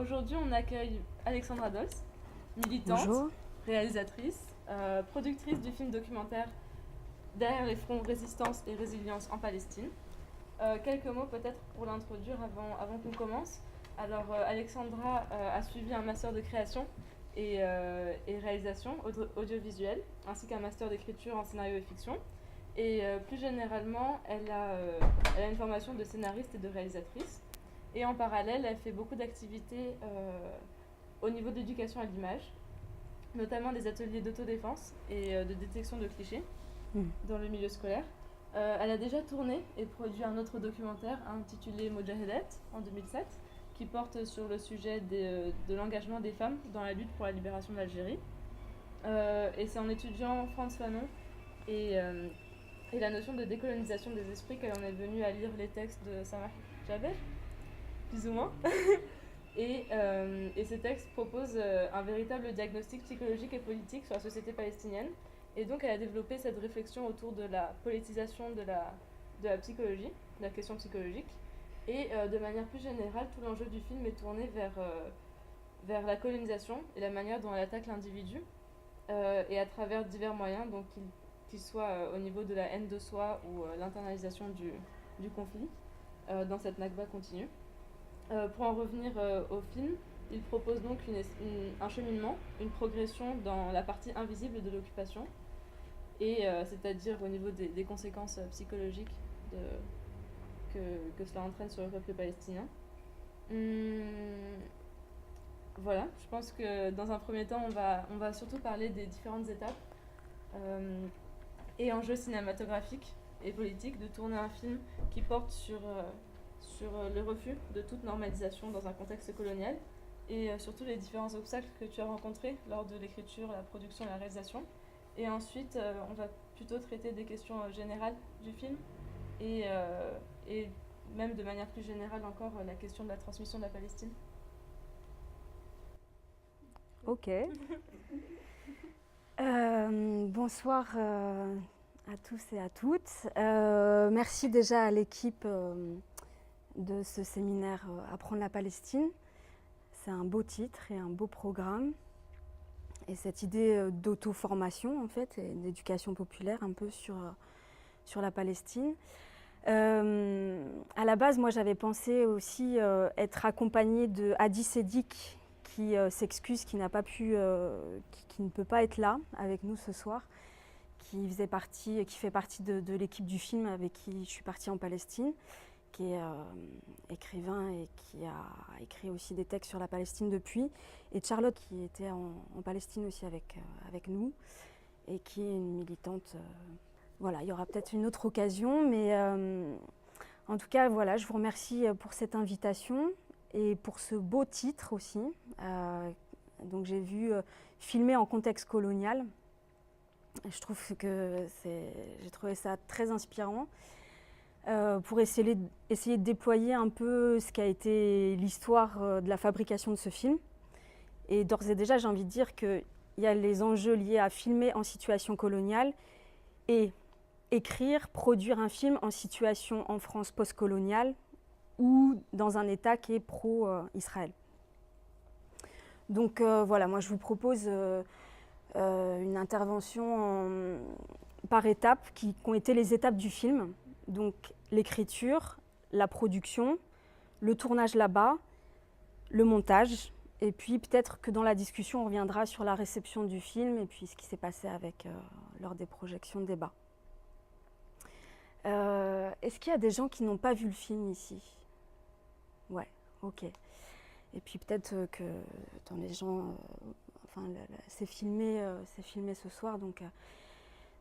Aujourd'hui, on accueille Alexandra Dols, militante, Bonjour. réalisatrice, productrice du film documentaire Derrière les fronts, résistance et résilience en Palestine. Quelques mots peut-être pour l'introduire avant qu'on commence. Alors, Alexandra a suivi un master de création et réalisation audiovisuelle, ainsi qu'un master d'écriture en scénario et fiction. Et plus généralement, elle a une formation de scénariste et de réalisatrice. Et en parallèle, elle fait beaucoup d'activités au niveau d'éducation à l'image, notamment des ateliers d'autodéfense et de détection de clichés dans le milieu scolaire. Elle a déjà tourné et produit un autre documentaire intitulé Mojahedet en 2007, qui porte sur le sujet de l'engagement des femmes dans la lutte pour la libération de l'Algérie. Et c'est en étudiant Frantz Fanon et la notion de décolonisation des esprits qu'elle en est venue à lire les textes de Samah Jaber, plus ou moins. Et ces textes proposent un véritable diagnostic psychologique et politique sur la société palestinienne. Et donc elle a développé cette réflexion autour de la politisation de la psychologie, de la question psychologique. Et de manière plus générale, tout l'enjeu du film est tourné vers la colonisation et la manière dont elle attaque l'individu, et à travers divers moyens, donc qu'ils soient au niveau de la haine de soi ou l'internalisation du conflit dans cette Nakba continue. Pour en revenir au film, il propose donc un cheminement, une progression dans la partie invisible de l'occupation, et c'est-à-dire au niveau des conséquences psychologiques que cela entraîne sur le peuple palestinien. Voilà, je pense que dans un premier temps, on va surtout parler des différentes étapes et enjeux cinématographiques et politiques de tourner un film qui porte sur le refus de toute normalisation dans un contexte colonial et surtout les différents obstacles que tu as rencontrés lors de l'écriture, la production et la réalisation. Et ensuite, on va plutôt traiter des questions générales du film et même de manière plus générale encore la question de la transmission de la Palestine. Ok. Bonsoir à tous et à toutes. Merci déjà à l'équipe de ce séminaire Apprendre la Palestine. C'est un beau titre et un beau programme. Et cette idée d'auto-formation, en fait, et d'éducation populaire un peu sur la Palestine. À la base, moi, j'avais pensé aussi être accompagnée de Hadi Sedik, qui s'excuse, qui ne peut pas être là avec nous ce soir, qui fait partie de l'équipe du film avec qui je suis partie en Palestine, qui est écrivain et qui a écrit aussi des textes sur la Palestine depuis, et Charlotte qui était en Palestine aussi avec nous et qui est une militante. Voilà, il y aura peut-être une autre occasion, mais en tout cas, voilà, je vous remercie pour cette invitation et pour ce beau titre aussi. Donc j'ai vu filmer en contexte colonial. Je trouve que j'ai trouvé ça très inspirant pour essayer de déployer un peu ce qu'a été l'histoire de la fabrication de ce film. Et d'ores et déjà, j'ai envie de dire qu'il y a les enjeux liés à filmer en situation coloniale et écrire, produire un film en situation en France post-coloniale ou dans un État qui est pro-Israël. Donc voilà, moi je vous propose une intervention par étapes qui ont été les étapes du film. Donc l'écriture, la production, le tournage là-bas, le montage, et puis peut-être que dans la discussion on reviendra sur la réception du film et puis ce qui s'est passé lors des projections de débat. Est-ce qu'il y a des gens qui n'ont pas vu le film ici? Ouais, ok. Et puis peut-être que dans les gens, c'est filmé ce soir, donc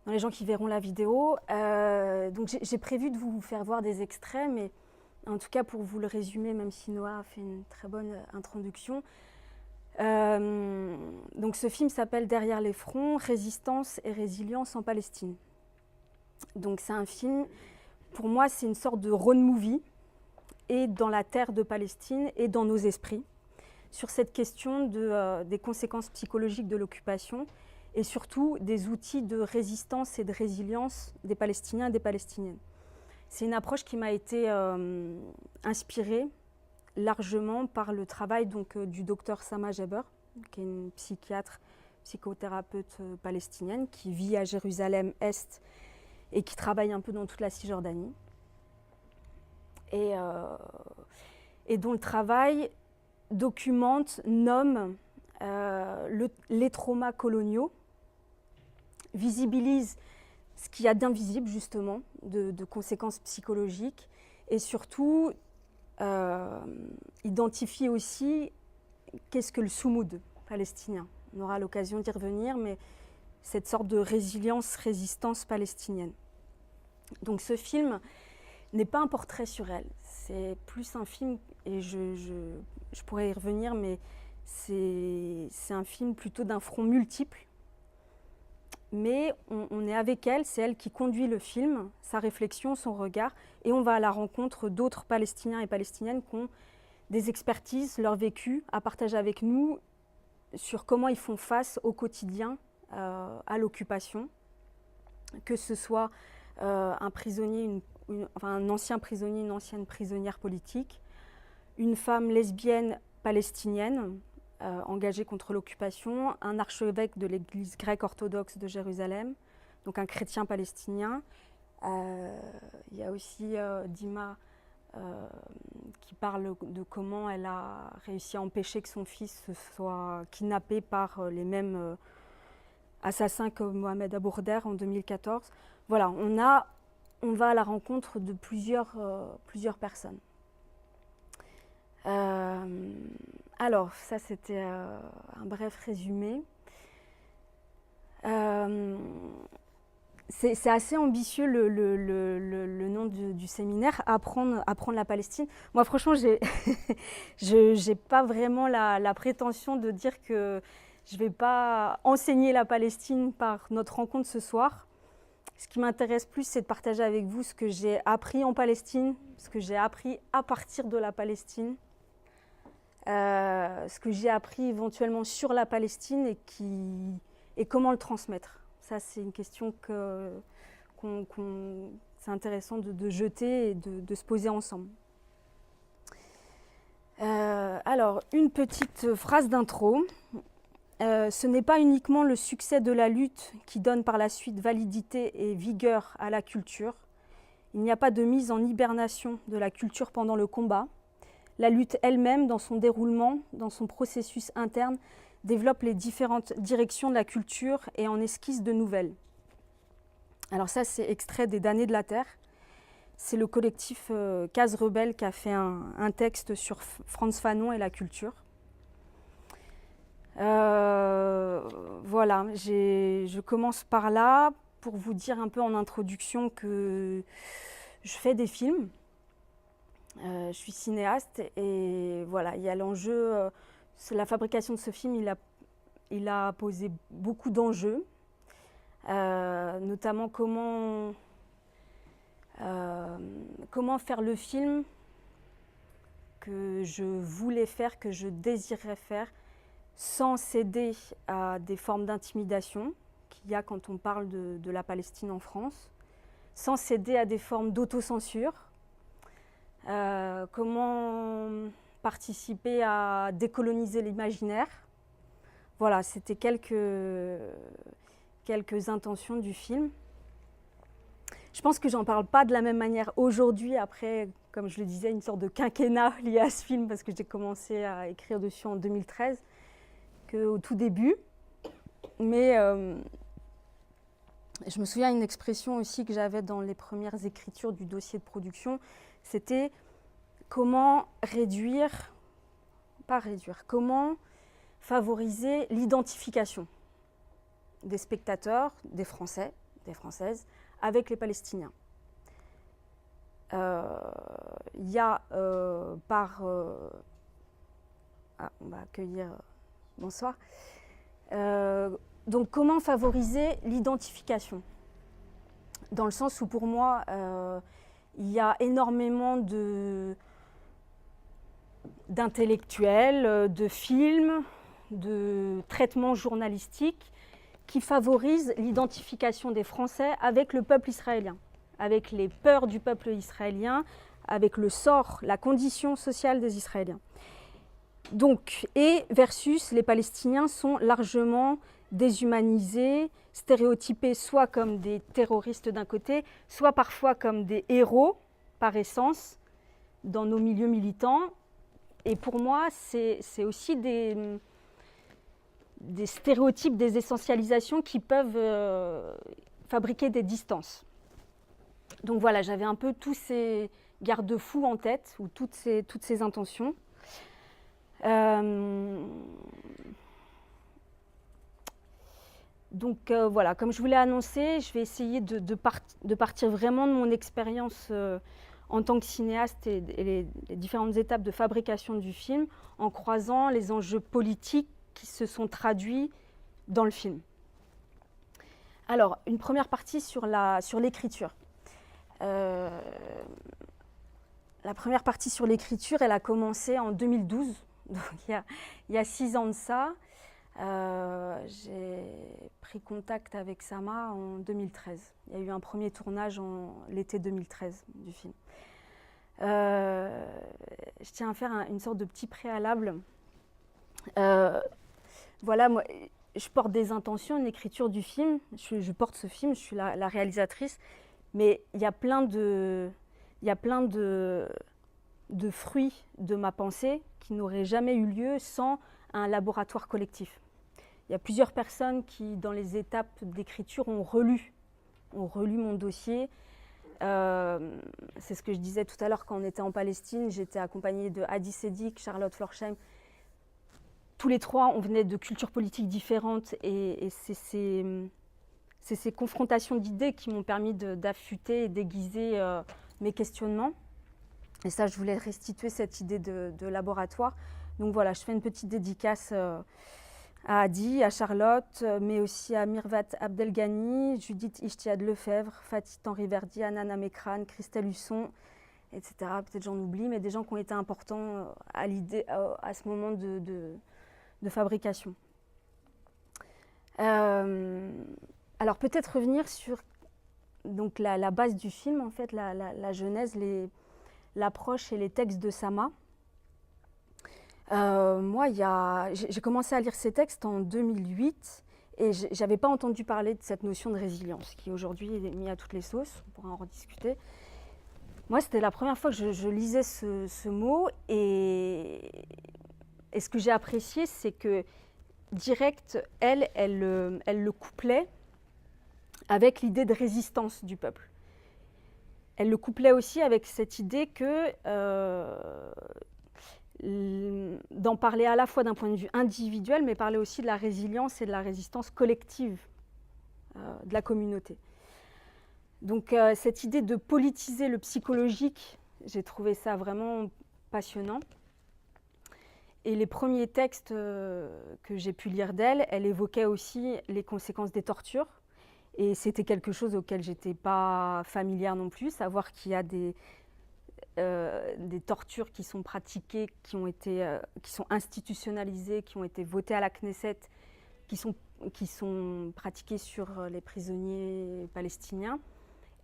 dans les gens qui verront la vidéo. Donc j'ai prévu de vous faire voir des extraits, mais en tout cas pour vous le résumer, même si Noah a fait une très bonne introduction. Donc ce film s'appelle Derrière les fronts, résistance et résilience en Palestine. Donc c'est un film, pour moi c'est une sorte de road movie, et dans la terre de Palestine et dans nos esprits, sur cette question des conséquences psychologiques de l'occupation et surtout des outils de résistance et de résilience des Palestiniens et des Palestiniennes. C'est une approche qui m'a été inspirée largement par le travail donc, du docteur Sama Jaber, qui est une psychiatre, psychothérapeute palestinienne qui vit à Jérusalem-Est et qui travaille un peu dans toute la Cisjordanie. Et dont le travail documente, nomme les traumas coloniaux, visibilise ce qu'il y a d'invisible justement, de conséquences psychologiques, et surtout identifie aussi qu'est-ce que le soumoud palestinien. On aura l'occasion d'y revenir, mais cette sorte de résilience-résistance palestinienne. Donc ce film n'est pas un portrait sur elle, c'est plus un film, et je pourrais y revenir, mais c'est un film plutôt d'un front multiple. Mais on est avec elle, c'est elle qui conduit le film, sa réflexion, son regard, et on va à la rencontre d'autres Palestiniens et Palestiniennes qui ont des expertises, leur vécu à partager avec nous sur comment ils font face au quotidien à l'occupation, que ce soit un prisonnier, un ancien prisonnier, une ancienne prisonnière politique, une femme lesbienne palestinienne, engagé contre l'occupation, un archevêque de l'église grecque orthodoxe de Jérusalem, donc un chrétien palestinien. Il y a aussi Dima qui parle de comment elle a réussi à empêcher que son fils soit kidnappé par les mêmes assassins que Mohamed Abourder en 2014. Voilà, on va à la rencontre de plusieurs personnes. Alors, ça c'était un bref résumé. C'est assez ambitieux le nom du séminaire, apprendre la Palestine. Moi franchement, j'ai pas vraiment la prétention de dire que je vais pas enseigner la Palestine par notre rencontre ce soir. Ce qui m'intéresse plus, c'est de partager avec vous ce que j'ai appris en Palestine, ce que j'ai appris à partir de la Palestine. Ce que j'ai appris éventuellement sur la Palestine et comment le transmettre. Ça, c'est une question c'est intéressant de jeter et de se poser ensemble. Alors, une petite phrase d'intro. Ce n'est pas uniquement le succès de la lutte qui donne par la suite validité et vigueur à la culture. Il n'y a pas de mise en hibernation de la culture pendant le combat. La lutte elle-même, dans son déroulement, dans son processus interne, développe les différentes directions de la culture et en esquisse de nouvelles. Alors ça, c'est extrait des Damnés de la Terre. C'est le collectif Case Rebelle qui a fait un texte sur Frantz Fanon et la culture. Voilà, je commence par là pour vous dire un peu en introduction que je fais des films. Je suis cinéaste et voilà, il y a l'enjeu, la fabrication de ce film, il a posé beaucoup d'enjeux, notamment comment faire le film que je voulais faire, que je désirais faire, sans céder à des formes d'intimidation qu'il y a quand on parle de la Palestine en France, sans céder à des formes d'autocensure. Comment participer à décoloniser l'imaginaire. Voilà, c'était quelques intentions du film. Je pense que j'en parle pas de la même manière aujourd'hui, après, comme je le disais, une sorte de quinquennat lié à ce film, parce que j'ai commencé à écrire dessus en 2013, qu'au tout début. Mais je me souviens d'une expression aussi que j'avais dans les premières écritures du dossier de production, c'était comment comment favoriser l'identification des spectateurs, des Français, des Françaises, avec les Palestiniens. Il y a on va accueillir, bonsoir. Donc comment favoriser l'identification ? Dans le sens où pour moi, il y a énormément d'intellectuels, de films, de traitements journalistiques qui favorisent l'identification des Français avec le peuple israélien, avec les peurs du peuple israélien, avec le sort, la condition sociale des Israéliens. Donc, et versus les Palestiniens sont largement déshumanisés, stéréotypés soit comme des terroristes d'un côté, soit parfois comme des héros par essence dans nos milieux militants. Et pour moi, c'est aussi des stéréotypes, des essentialisations qui peuvent fabriquer des distances. Donc voilà, j'avais un peu tous ces garde-fous en tête, ou toutes ces intentions. Donc voilà, comme je vous l'ai annoncé, je vais essayer de partir vraiment de mon expérience en tant que cinéaste et les différentes étapes de fabrication du film, en croisant les enjeux politiques qui se sont traduits dans le film. Alors, une première partie sur l'écriture. La première partie sur l'écriture, elle a commencé en 2012, donc il y a 6 ans de ça. J'ai pris contact avec Sama en 2013. Il y a eu un premier tournage en l'été 2013 du film. Je tiens à faire une sorte de petit préalable. Voilà, moi, je porte des intentions, une écriture du film. Je porte ce film, je suis la réalisatrice. Mais il y a plein de fruits de ma pensée qui n'auraient jamais eu lieu sans un laboratoire collectif. Il y a plusieurs personnes qui, dans les étapes d'écriture, ont relu mon dossier. C'est ce que je disais tout à l'heure quand on était en Palestine. J'étais accompagnée de Hadi Sedik, Charlotte Florsheim. Tous les trois, on venait de cultures politiques différentes et c'est ces confrontations d'idées qui m'ont permis d'affûter et d'aiguiser mes questionnements. Et ça, je voulais restituer cette idée de laboratoire. Donc voilà, je fais une petite dédicace à Hadi, à Charlotte, mais aussi à Mirvat Abdelghani, Judith Ishtiad Lefebvre, Fatih Henri Verdi, Anana Mekran, Christelle Husson, etc. Peut-être j'en oublie, mais des gens qui ont été importants à ce moment de fabrication. Alors peut-être revenir sur donc, la base du film, en fait, la genèse, l'approche et les textes de Sama. Moi, j'ai commencé à lire ces textes en 2008 et je n'avais pas entendu parler de cette notion de résilience qui aujourd'hui est mise à toutes les sauces, on pourra en rediscuter. Moi, c'était la première fois que je lisais ce mot et ce que j'ai apprécié, c'est que direct, elle le couplait avec l'idée de résistance du peuple. Elle le couplait aussi avec cette idée que d'en parler à la fois d'un point de vue individuel, mais parler aussi de la résilience et de la résistance collective de la communauté. Donc cette idée de politiser le psychologique, j'ai trouvé ça vraiment passionnant. Et les premiers textes que j'ai pu lire d'elle, elle évoquait aussi les conséquences des tortures. Et c'était quelque chose auquel je n'étais pas familière non plus, savoir qu'il y a des tortures qui sont pratiquées, qui sont institutionnalisées, qui ont été votées à la Knesset, qui sont pratiquées sur les prisonniers palestiniens.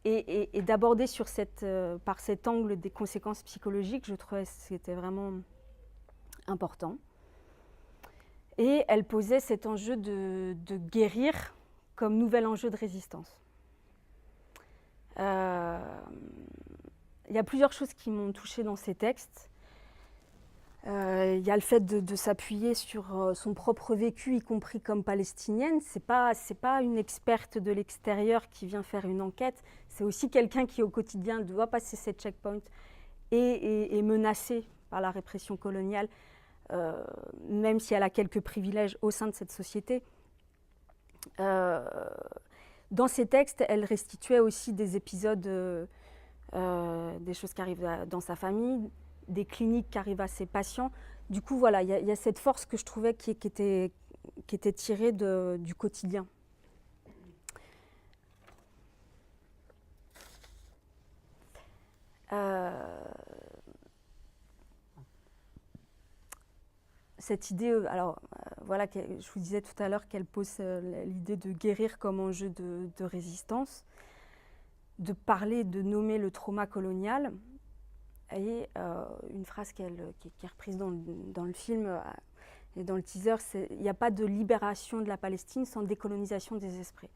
Et d'aborder par cet angle des conséquences psychologiques, je trouvais que c'était vraiment important. Et elle posait cet enjeu de guérir comme nouvel enjeu de résistance. Il y a plusieurs choses qui m'ont touchée dans ces textes. Il y a le fait de s'appuyer sur son propre vécu, y compris comme palestinienne. C'est pas une experte de l'extérieur qui vient faire une enquête. C'est aussi quelqu'un qui, au quotidien, doit passer ces checkpoints et est menacée par la répression coloniale, même si elle a quelques privilèges au sein de cette société. Dans ces textes, elle restituait aussi des épisodes, des choses qui arrivent dans sa famille, des cliniques qui arrivent à ses patients. Du coup, voilà, il y a cette force que je trouvais qui était tirée du quotidien. Cette idée, voilà, je vous disais tout à l'heure qu'elle pose l'idée de guérir comme enjeu de résistance, de parler, de nommer le trauma colonial. Et une phrase qui est reprise dans le film et dans le teaser, c'est « Il n'y a pas de libération de la Palestine sans décolonisation des esprits ».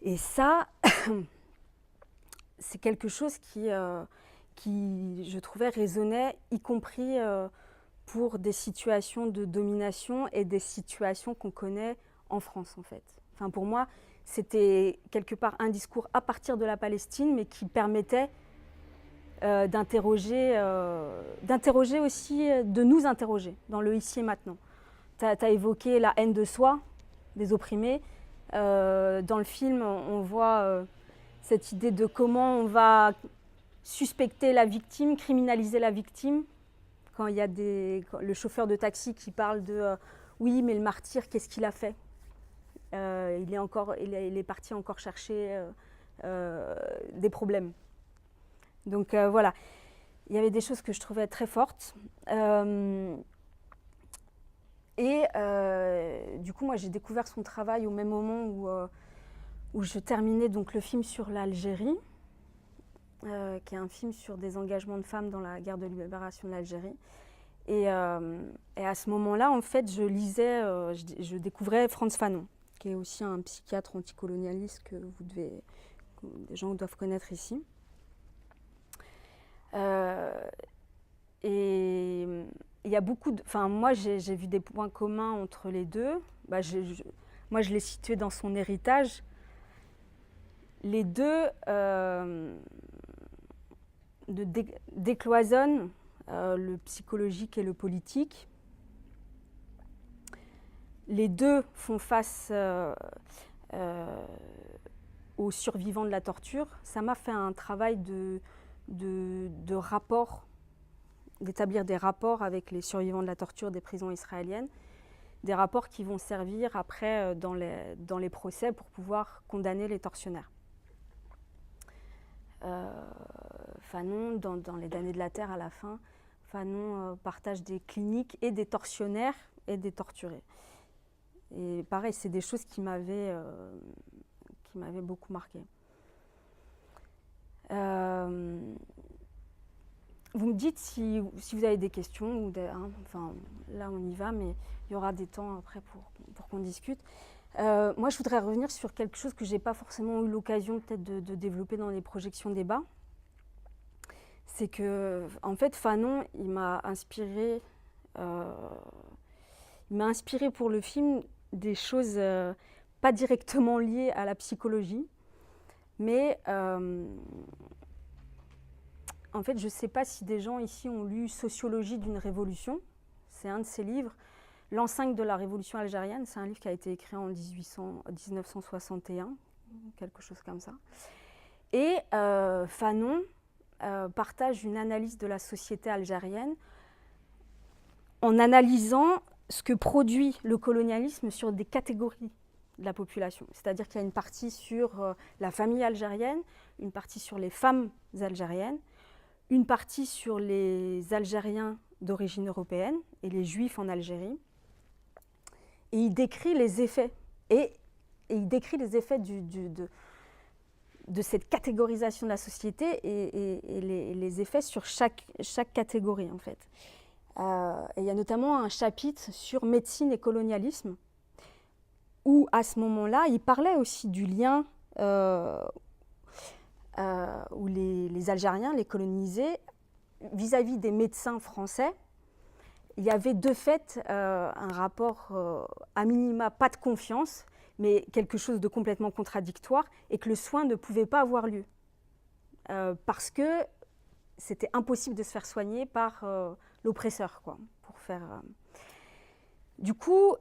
Et ça, c'est quelque chose qui, je trouvais, résonnait, y compris pour des situations de domination et des situations qu'on connaît en France, en fait. Enfin, pour moi, c'était quelque part un discours à partir de la Palestine, mais qui permettait d'interroger aussi, de nous interroger dans le ici et maintenant. Tu as évoqué la haine de soi, des opprimés. Dans le film, on voit cette idée de comment on va suspecter la victime, criminaliser la victime. Quand il y a le chauffeur de taxi qui parle de oui, mais le martyr, qu'est-ce qu'il a fait? Il est parti encore chercher des problèmes. Donc voilà, il y avait des choses que je trouvais très fortes. Du coup, moi, j'ai découvert son travail au même moment où je terminais donc, le film sur l'Algérie, qui est un film sur des engagements de femmes dans la guerre de libération de l'Algérie. Et à ce moment-là, en fait, je découvrais Frantz Fanon, qui est aussi un psychiatre anticolonialiste que des gens doivent connaître ici. Et il y a beaucoup de... Enfin, moi, j'ai vu des points communs entre les deux. Moi, je l'ai situé dans son héritage. Les deux décloisonnent le psychologique et le politique. Les deux font face aux survivants de la torture. Ça m'a fait un travail de rapport, d'établir des rapports avec les survivants de la torture des prisons israéliennes, des rapports qui vont servir après dans les procès pour pouvoir condamner les tortionnaires. Fanon, dans Les damnés de la terre, à la fin, Fanon partage des cliniques et des tortionnaires et des torturés. Et pareil, c'est des choses qui m'avaient beaucoup marqué. Vous me dites si vous avez des questions, enfin, là on y va, mais il y aura des temps après pour qu'on discute. Moi, je voudrais revenir sur quelque chose que je n'ai pas forcément eu l'occasion peut-être de développer dans les projections débats. C'est que, en fait, Fanon, il m'a inspiré pour le film des choses pas directement liées à la psychologie, mais en fait, je ne sais pas si des gens ici ont lu Sociologie d'une révolution. C'est un de ses livres. L'enceinte de la révolution algérienne, c'est un livre qui a été écrit en 1961, quelque chose comme ça. Et Fanon partage une analyse de la société algérienne en analysant ce que produit le colonialisme sur des catégories de la population. C'est-à-dire qu'il y a une partie sur la famille algérienne, une partie sur les femmes algériennes, une partie sur les Algériens d'origine européenne et les Juifs en Algérie. Et il décrit les effets. Et il décrit les effets de cette catégorisation de la société et les effets sur chaque catégorie, en fait. Et il y a notamment un chapitre sur médecine et colonialisme, où, à ce moment-là, il parlait aussi du lien où les Algériens, les colonisés, vis-à-vis des médecins français, il y avait de fait un rapport à minima, pas de confiance, mais quelque chose de complètement contradictoire, et que le soin ne pouvait pas avoir lieu. Parce que c'était impossible de se faire soigner par l'oppresseur, quoi, pour faire... Du coup,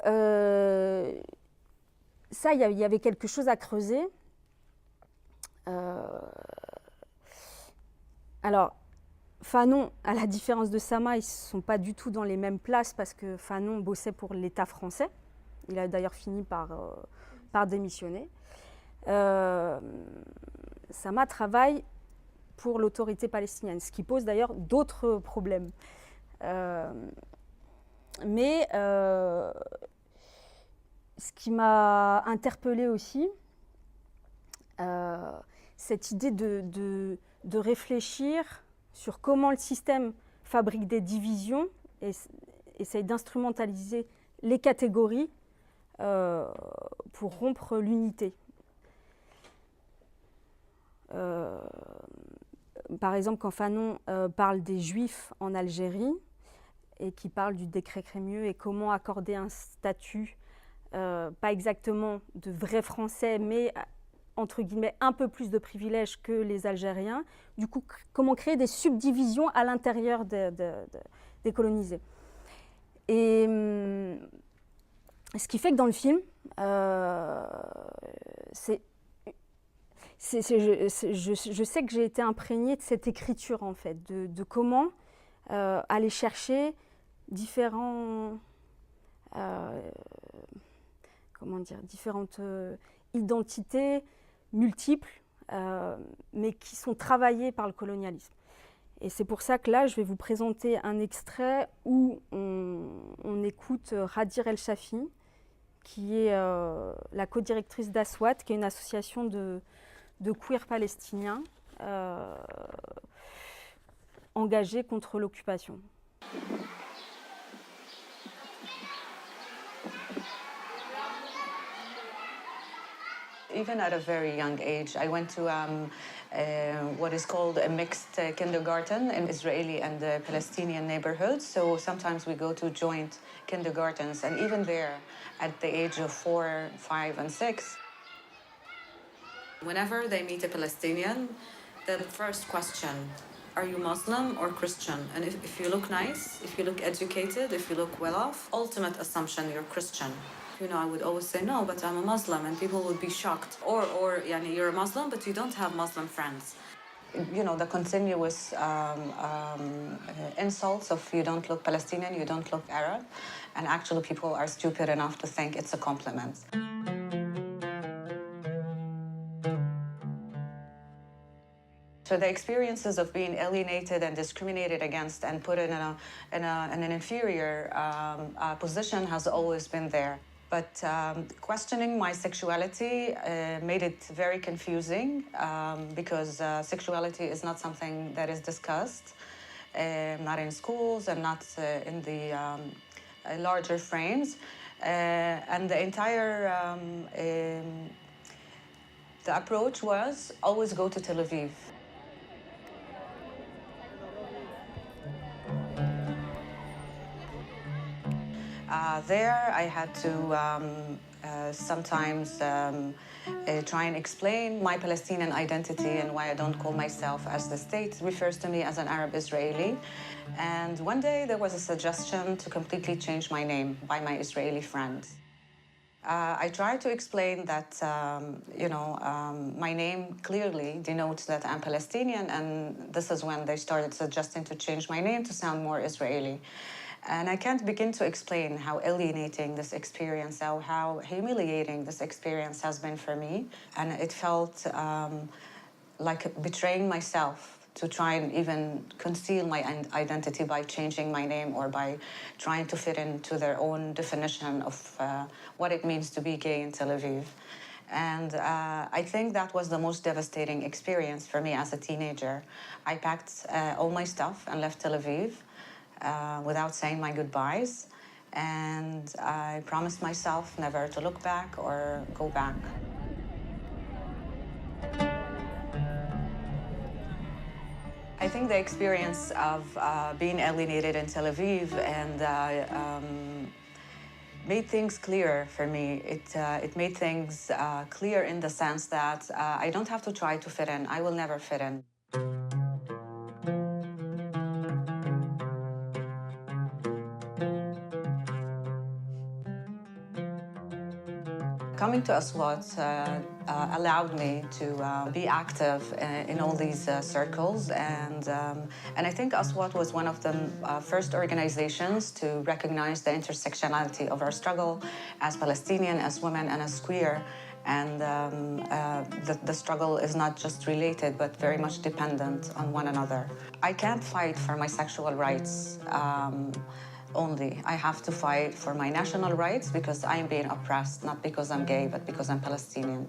ça, il y avait quelque chose à creuser. Alors, Fanon, à la différence de Sama, ils ne sont pas du tout dans les mêmes places parce que Fanon bossait pour l'État français. Il a d'ailleurs fini par démissionner. Sama travaille pour l'autorité palestinienne, ce qui pose d'ailleurs d'autres problèmes. Mais ce qui m'a interpellée aussi, cette idée de réfléchir sur comment le système fabrique des divisions et essaye d'instrumentaliser les catégories pour rompre l'unité. Par exemple, quand Fanon parle des Juifs en Algérie et qui parle du décret Crémieux et comment accorder un statut, pas exactement de vrais Français, mais entre guillemets un peu plus de privilèges que les Algériens, du coup, comment créer des subdivisions à l'intérieur des colonisés. Et ce qui fait que dans le film, je sais que j'ai été imprégnée de cette écriture, en fait, de comment aller chercher différentes identités multiples, mais qui sont travaillées par le colonialisme. Et c'est pour ça que là, je vais vous présenter un extrait où on écoute Radir El Shafi, qui est la co-directrice d'Aswat, qui est une association de queer palestiniens engagés contre l'occupation. Even at a very young age, I went to what is called a mixed kindergarten in Israeli and Palestinian neighborhoods. So sometimes we go to joint kindergartens, and even there, at the age of 4, 5, and 6, whenever they meet a Palestinian, the first question, are you Muslim or Christian? And if you look nice, if you look educated, if you look well off, ultimate assumption you're Christian. You know, I would always say, no, but I'm a Muslim, and people would be shocked. Or yani, you're a Muslim, but you don't have Muslim friends. You know, the continuous insults of you don't look Palestinian, you don't look Arab, and actually people are stupid enough to think it's a compliment. So the experiences of being alienated and discriminated against and put in an inferior position has always been there. But questioning my sexuality made it very confusing because sexuality is not something that is discussed, not in schools and not in the larger frames. And the entire the approach was always go to Tel Aviv. There, I had to sometimes try and explain my Palestinian identity and why I don't call myself as the state refers to me as an Arab Israeli. And one day there was a suggestion to completely change my name by my Israeli friend. I tried to explain that, my name clearly denotes that I'm Palestinian, and this is when they started suggesting to change my name to sound more Israeli. And I can't begin to explain how alienating this experience, how humiliating this experience has been for me. And it felt like betraying myself to try and even conceal my identity by changing my name or by trying to fit into their own definition of what it means to be gay in Tel Aviv. And I think that was the most devastating experience for me as a teenager. I packed all my stuff and left Tel Aviv. Without saying my goodbyes, and I promised myself never to look back or go back. I think the experience of being alienated in Tel Aviv and made things clearer for me. It made things clear in the sense that I don't have to try to fit in. I will never fit in. Coming to Aswat allowed me to be active in all these circles, and I think Aswat was one of the first organizations to recognize the intersectionality of our struggle as Palestinian, as women, and as queer. And the struggle is not just related, but very much dependent on one another. I can't fight for my sexual rights only. I have to fight for my national rights because I am being oppressed, not because I'm gay, but because I'm Palestinian.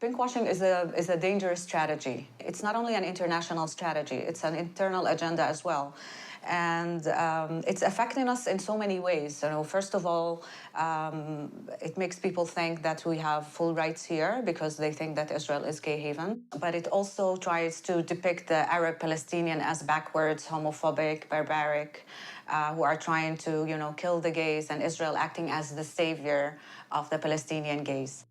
Pinkwashing is a dangerous strategy. It's not only an international strategy, it's an internal agenda as well. And it's affecting us in so many ways. You know, first of all, it makes people think that we have full rights here because they think that Israel is gay haven. But it also tries to depict the Arab Palestinian as backwards, homophobic, barbaric, who are trying to, you know, kill the gays, and Israel acting as the savior of the Palestinian gays.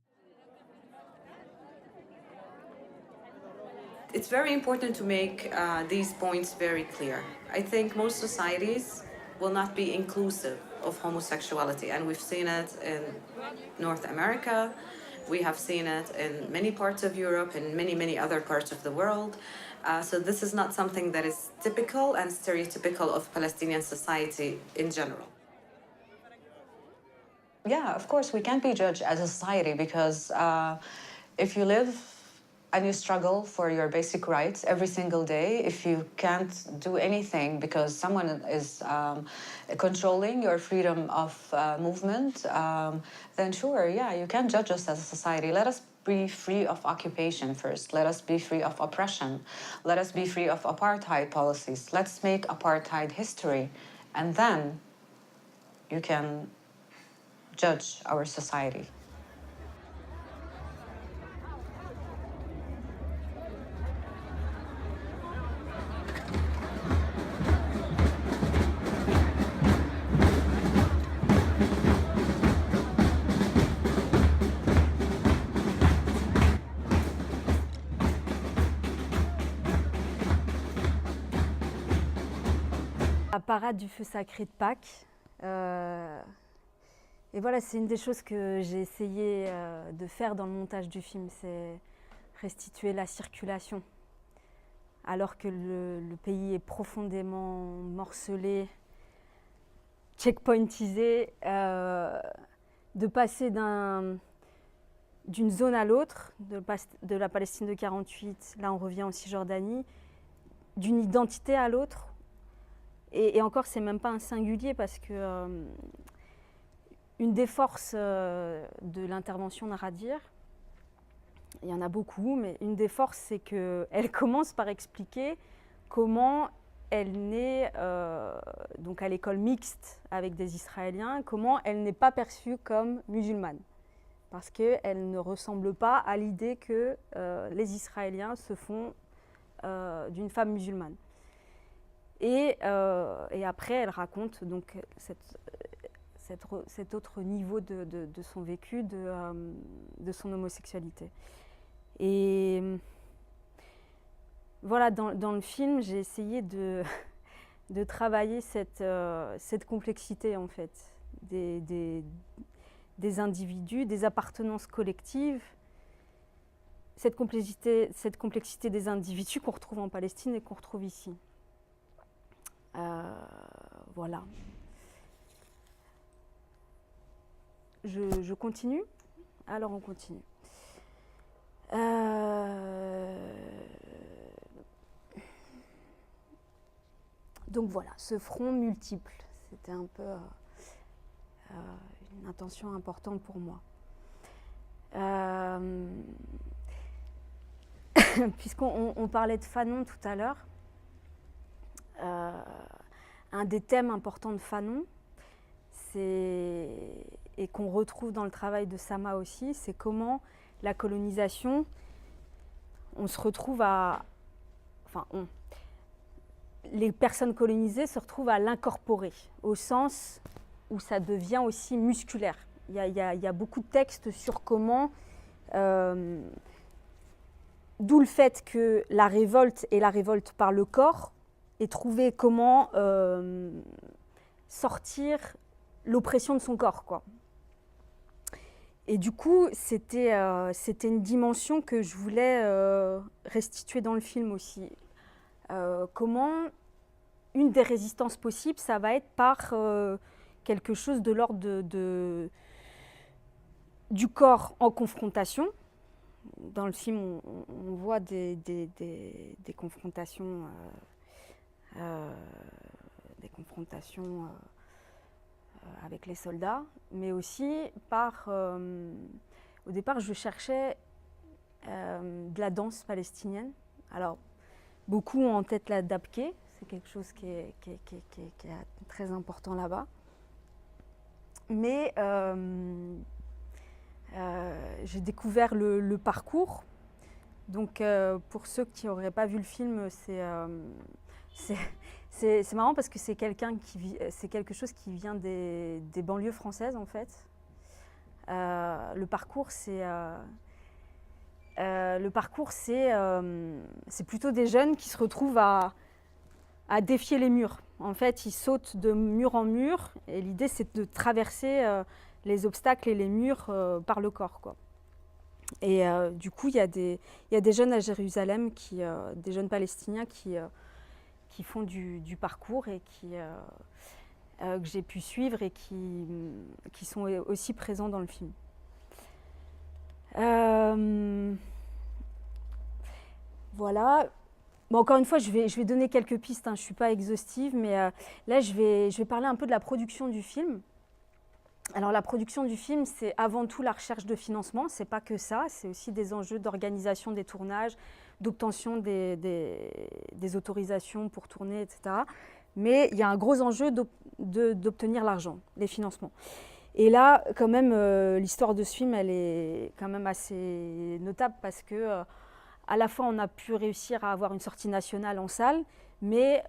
It's very important to make these points very clear. I think most societies will not be inclusive of homosexuality, and we've seen it in North America, we have seen it in many parts of Europe and many other parts of the world. So this is not something that is typical and stereotypical of Palestinian society in general. Yeah, of course, we can't be judged as a society because if you live and you struggle for your basic rights every single day, if you can't do anything because someone is controlling your freedom of movement, then sure, yeah, you can judge us as a society. Let us be free of occupation first. Let us be free of oppression. Let us be free of apartheid policies. Let's make apartheid history. And then you can judge our society. La parade du feu sacré de Pâques. Et voilà, c'est une des choses que j'ai essayé de faire dans le montage du film, c'est restituer la circulation. Alors que le pays est profondément morcelé, checkpointisé, de passer d'une zone à l'autre, de la Palestine de 48, là on revient en Cisjordanie, d'une identité à l'autre. Et encore, c'est même pas un singulier parce que une des forces de l'intervention d'Aradir, il y en a beaucoup, mais une des forces, c'est qu'elle commence par expliquer comment elle naît donc à l'école mixte avec des Israéliens, comment elle n'est pas perçue comme musulmane. Parce qu'elle ne ressemble pas à l'idée que les Israéliens se font d'une femme musulmane. Et après, elle raconte donc cet autre niveau de son vécu, de son homosexualité. Et voilà, dans le film, j'ai essayé de travailler cette complexité, en fait, des individus, des appartenances collectives, cette complexité des individus qu'on retrouve en Palestine et qu'on retrouve ici. Voilà. Je continue? Alors on continue. Donc voilà, ce front multiple, c'était un peu une intention importante pour moi. Puisqu'on parlait de Fanon tout à l'heure, un des thèmes importants de Fanon, et qu'on retrouve dans le travail de Sama aussi, c'est comment la colonisation, on se retrouve les personnes colonisées se retrouvent à l'incorporer, au sens où ça devient aussi musculaire. Il y a beaucoup de textes sur comment, d'où le fait que la révolte est la révolte par le corps, et trouver comment sortir l'oppression de son corps, quoi. Et du coup, c'était une dimension que je voulais restituer dans le film aussi. Comment une des résistances possibles, ça va être par quelque chose de l'ordre du corps en confrontation. Dans le film, on voit des confrontations, avec les soldats, mais aussi au départ, je cherchais de la danse palestinienne. Alors, beaucoup ont en tête la dabké, c'est quelque chose qui est très important là-bas. Mais j'ai découvert le parcours. Donc, pour ceux qui n'auraient pas vu le film, c'est marrant parce que c'est quelque chose qui vient des banlieues françaises, en fait. Le parcours, c'est plutôt des jeunes qui se retrouvent à défier les murs. En fait, ils sautent de mur en mur et l'idée, c'est de traverser les obstacles et les murs par le corps, quoi. Et du coup, il y a des jeunes à Jérusalem, des jeunes Palestiniens qui font du parcours et que j'ai pu suivre et qui sont aussi présents dans le film. Voilà. Bon, encore une fois, je vais donner quelques pistes, hein. Je ne suis pas exhaustive, mais là, je vais parler un peu de la production du film. Alors, la production du film, c'est avant tout la recherche de financement. Ce n'est pas que ça, c'est aussi des enjeux d'organisation des tournages, d'obtention des autorisations pour tourner, etc. Mais il y a un gros enjeu d'obtenir l'argent, les financements. Et là, quand même, l'histoire de ce film, elle est quand même assez notable parce que à la fois, on a pu réussir à avoir une sortie nationale en salle, mais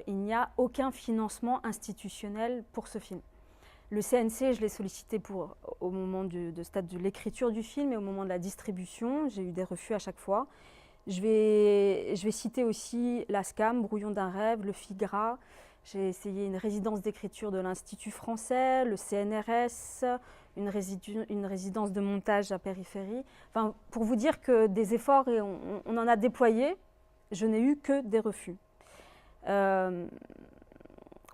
il n'y a aucun financement institutionnel pour ce film. Le CNC, je l'ai sollicité au moment de stade de l'écriture du film et au moment de la distribution. J'ai eu des refus à chaque fois. Je vais citer aussi la SCAM, Brouillon d'un rêve, le FIGRA. J'ai essayé une résidence d'écriture de l'Institut français, le CNRS, une résidence de montage à Périphérie. Enfin, pour vous dire que des efforts, et on en a déployé, je n'ai eu que des refus. On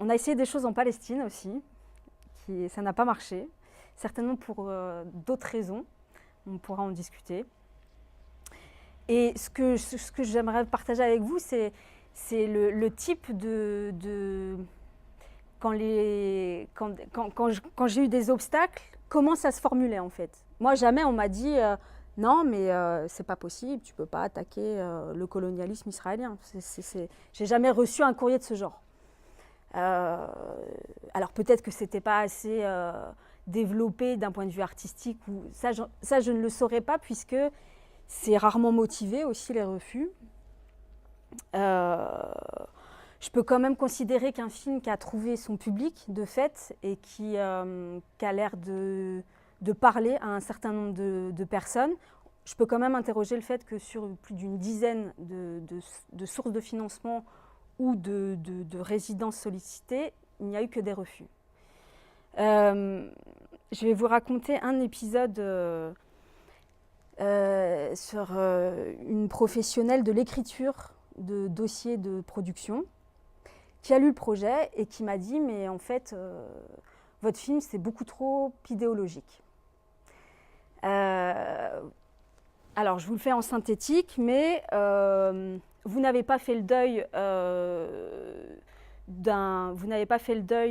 a essayé des choses en Palestine aussi, ça n'a pas marché, certainement pour d'autres raisons, on pourra en discuter. Et ce que j'aimerais partager avec vous, c'est le type quand j'ai eu des obstacles, comment ça se formulait en fait. Moi, jamais on m'a dit non, mais c'est pas possible, tu peux pas attaquer le colonialisme israélien. J'ai jamais reçu un courrier de ce genre. Alors peut-être que c'était pas assez développé d'un point de vue artistique, ou ça je ne le saurais pas puisque c'est rarement motivé aussi les refus. Je peux quand même considérer qu'un film qui a trouvé son public de fait et qui a l'air de parler à un certain nombre de personnes, je peux quand même interroger le fait que sur plus d'une dizaine de sources de financement ou de résidences sollicitées, il n'y a eu que des refus. Je vais vous raconter un épisode sur une professionnelle de l'écriture de dossiers de production qui a lu le projet et qui m'a dit « mais en fait, votre film, c'est beaucoup trop idéologique ». Alors, je vous le fais en synthétique, mais vous n'avez pas fait le deuil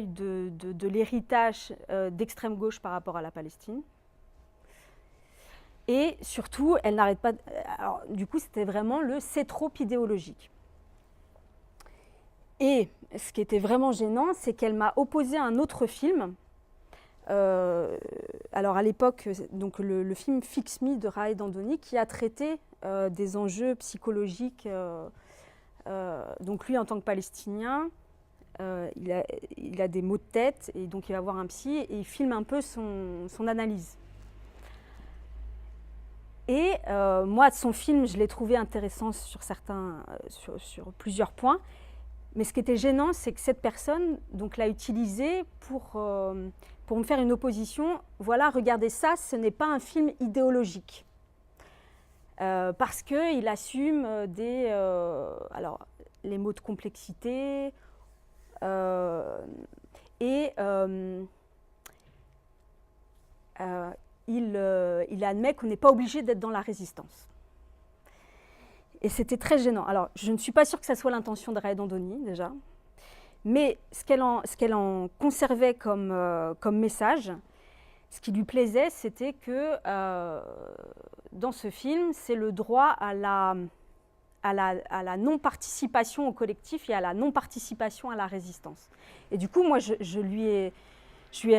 de l'héritage d'extrême gauche par rapport à la Palestine. Et surtout, elle n'arrête pas. Alors, du coup, c'était vraiment c'est trop idéologique. Et ce qui était vraiment gênant, c'est qu'elle m'a opposé un autre film. Alors à l'époque, donc le film Fix Me de Raed Andoni, qui a traité des enjeux psychologiques. Donc lui, en tant que Palestinien, il a des maux de tête et donc il va voir un psy et il filme un peu son analyse. Et moi, son film, je l'ai trouvé intéressant sur plusieurs points. Mais ce qui était gênant, c'est que cette personne donc, l'a utilisé pour me faire une opposition. Voilà, regardez ça, ce n'est pas un film idéologique. Parce qu'il assume alors, les mots de complexité et il admet qu'on n'est pas obligé d'être dans la résistance. Et c'était très gênant. Alors, je ne suis pas sûre que ça soit l'intention de Raed Andoni, déjà. Mais ce qu'elle en conservait comme message, Ce qui lui plaisait, c'était que dans ce film, c'est le droit à la non-participation au collectif et à la non-participation à la résistance. Et du coup, moi, je lui ai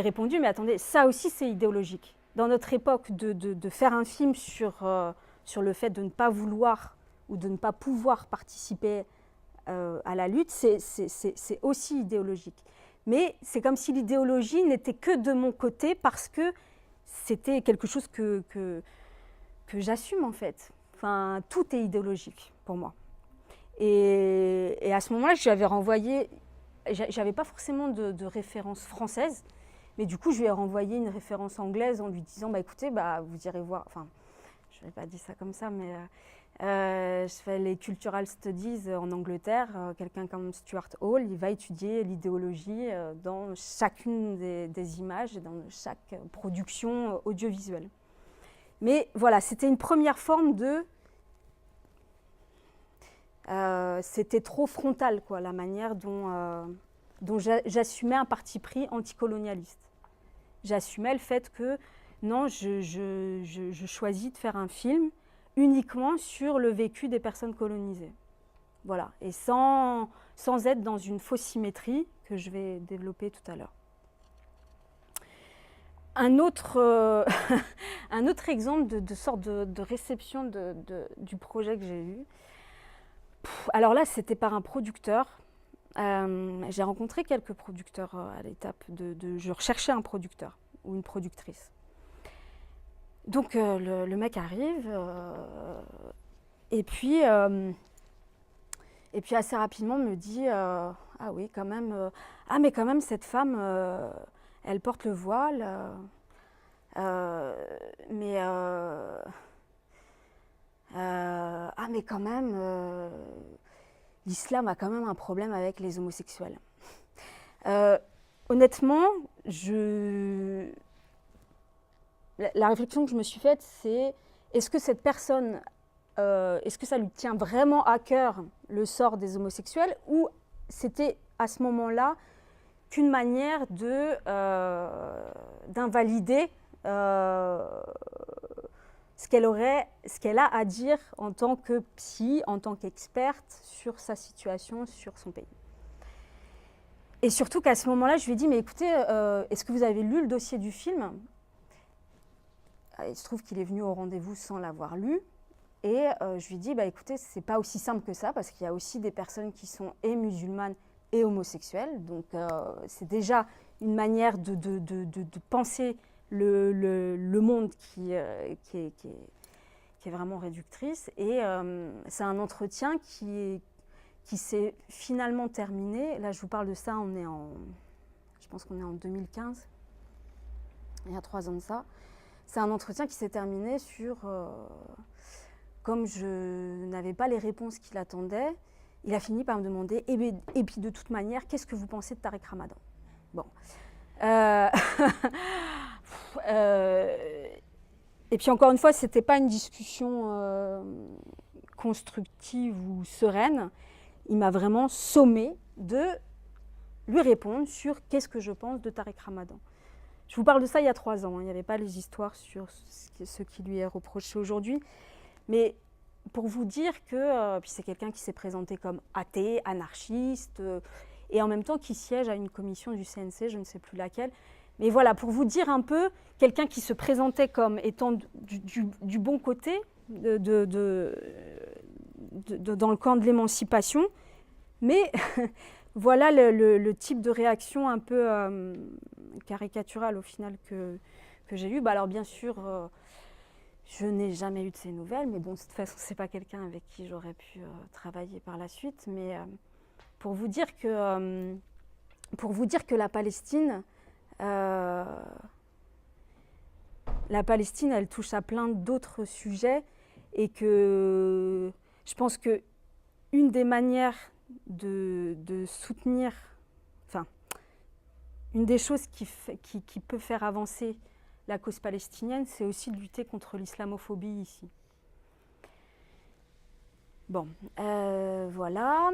répondu, mais attendez, ça aussi, c'est idéologique. Dans notre époque, de faire un film sur le fait de ne pas vouloir ou de ne pas pouvoir participer à la lutte, c'est aussi idéologique. Mais c'est comme si l'idéologie n'était que de mon côté parce que c'était quelque chose que j'assume en fait. Enfin, tout est idéologique pour moi. Et à ce moment-là, je lui avais renvoyé, j'avais pas forcément de référence française, mais du coup, je lui ai renvoyé une référence anglaise en lui disant, bah écoutez, bah, vous irez voir, enfin, je n'avais pas dit ça comme ça, mais je fais les Cultural Studies en Angleterre. Quelqu'un comme Stuart Hall, il va étudier l'idéologie dans chacune des images et dans chaque production audiovisuelle. Mais voilà, c'était une première forme de... c'était trop frontal, quoi, la manière dont j'assumais un parti pris anticolonialiste. J'assumais le fait que, non, je choisis de faire un film uniquement sur le vécu des personnes colonisées. Voilà, et sans être dans une fausse symétrie que je vais développer tout à l'heure. Un autre exemple de sorte de réception du projet que j'ai eu, alors là, c'était par un producteur. J'ai rencontré quelques producteurs à l'étape je recherchais un producteur ou une productrice. Donc le mec arrive et puis assez rapidement me dit ah oui quand même mais quand même cette femme elle porte le voile mais quand même l'islam a quand même un problème avec les homosexuels. Honnêtement, la réflexion que je me suis faite, c'est est-ce que cette personne, est-ce que ça lui tient vraiment à cœur le sort des homosexuels, ou c'était à ce moment-là qu'une manière d'invalider ce qu'elle a à dire en tant que psy, en tant qu'experte sur sa situation, sur son pays. Et surtout qu'à ce moment-là, je lui ai dit, mais écoutez, est-ce que vous avez lu le dossier du film ? Il se trouve qu'il est venu au rendez-vous sans l'avoir lu. Et je lui ai dit, bah, écoutez, c'est pas aussi simple que ça, parce qu'il y a aussi des personnes qui sont et musulmanes et homosexuelles. Donc c'est déjà une manière de penser le monde qui est vraiment réductrice. Et c'est un entretien qui s'est finalement terminé. Là, je vous parle de ça, je pense qu'on est en 2015, il y a 3 ans de ça. C'est un entretien qui s'est terminé sur, comme je n'avais pas les réponses qu'il attendait, il a fini par me demander, et puis de toute manière, qu'est-ce que vous pensez de Tariq Ramadan ? Bon. Et puis encore une fois, ce n'était pas une discussion constructive ou sereine. Il m'a vraiment sommé de lui répondre sur qu'est-ce que je pense de Tariq Ramadan. Je vous parle de ça il y a 3 ans, il n'y avait pas les histoires sur ce qui lui est reproché aujourd'hui. Mais pour vous dire que puis c'est quelqu'un qui s'est présenté comme athée, anarchiste, et en même temps qui siège à une commission du CNC, je ne sais plus laquelle. Mais voilà, pour vous dire un peu, quelqu'un qui se présentait comme étant du bon côté, dans le camp de l'émancipation, mais voilà le type de réaction un peu caricaturale au final que j'ai eu. Bah alors bien sûr, je n'ai jamais eu de ces nouvelles, mais bon, de toute façon, ce n'est pas quelqu'un avec qui j'aurais pu travailler par la suite. Mais pour vous dire que la Palestine, elle touche à plein d'autres sujets, et que je pense qu'une des manières de soutenir, enfin, une des choses qui peut faire avancer la cause palestinienne, c'est aussi de lutter contre l'islamophobie ici. Bon, voilà.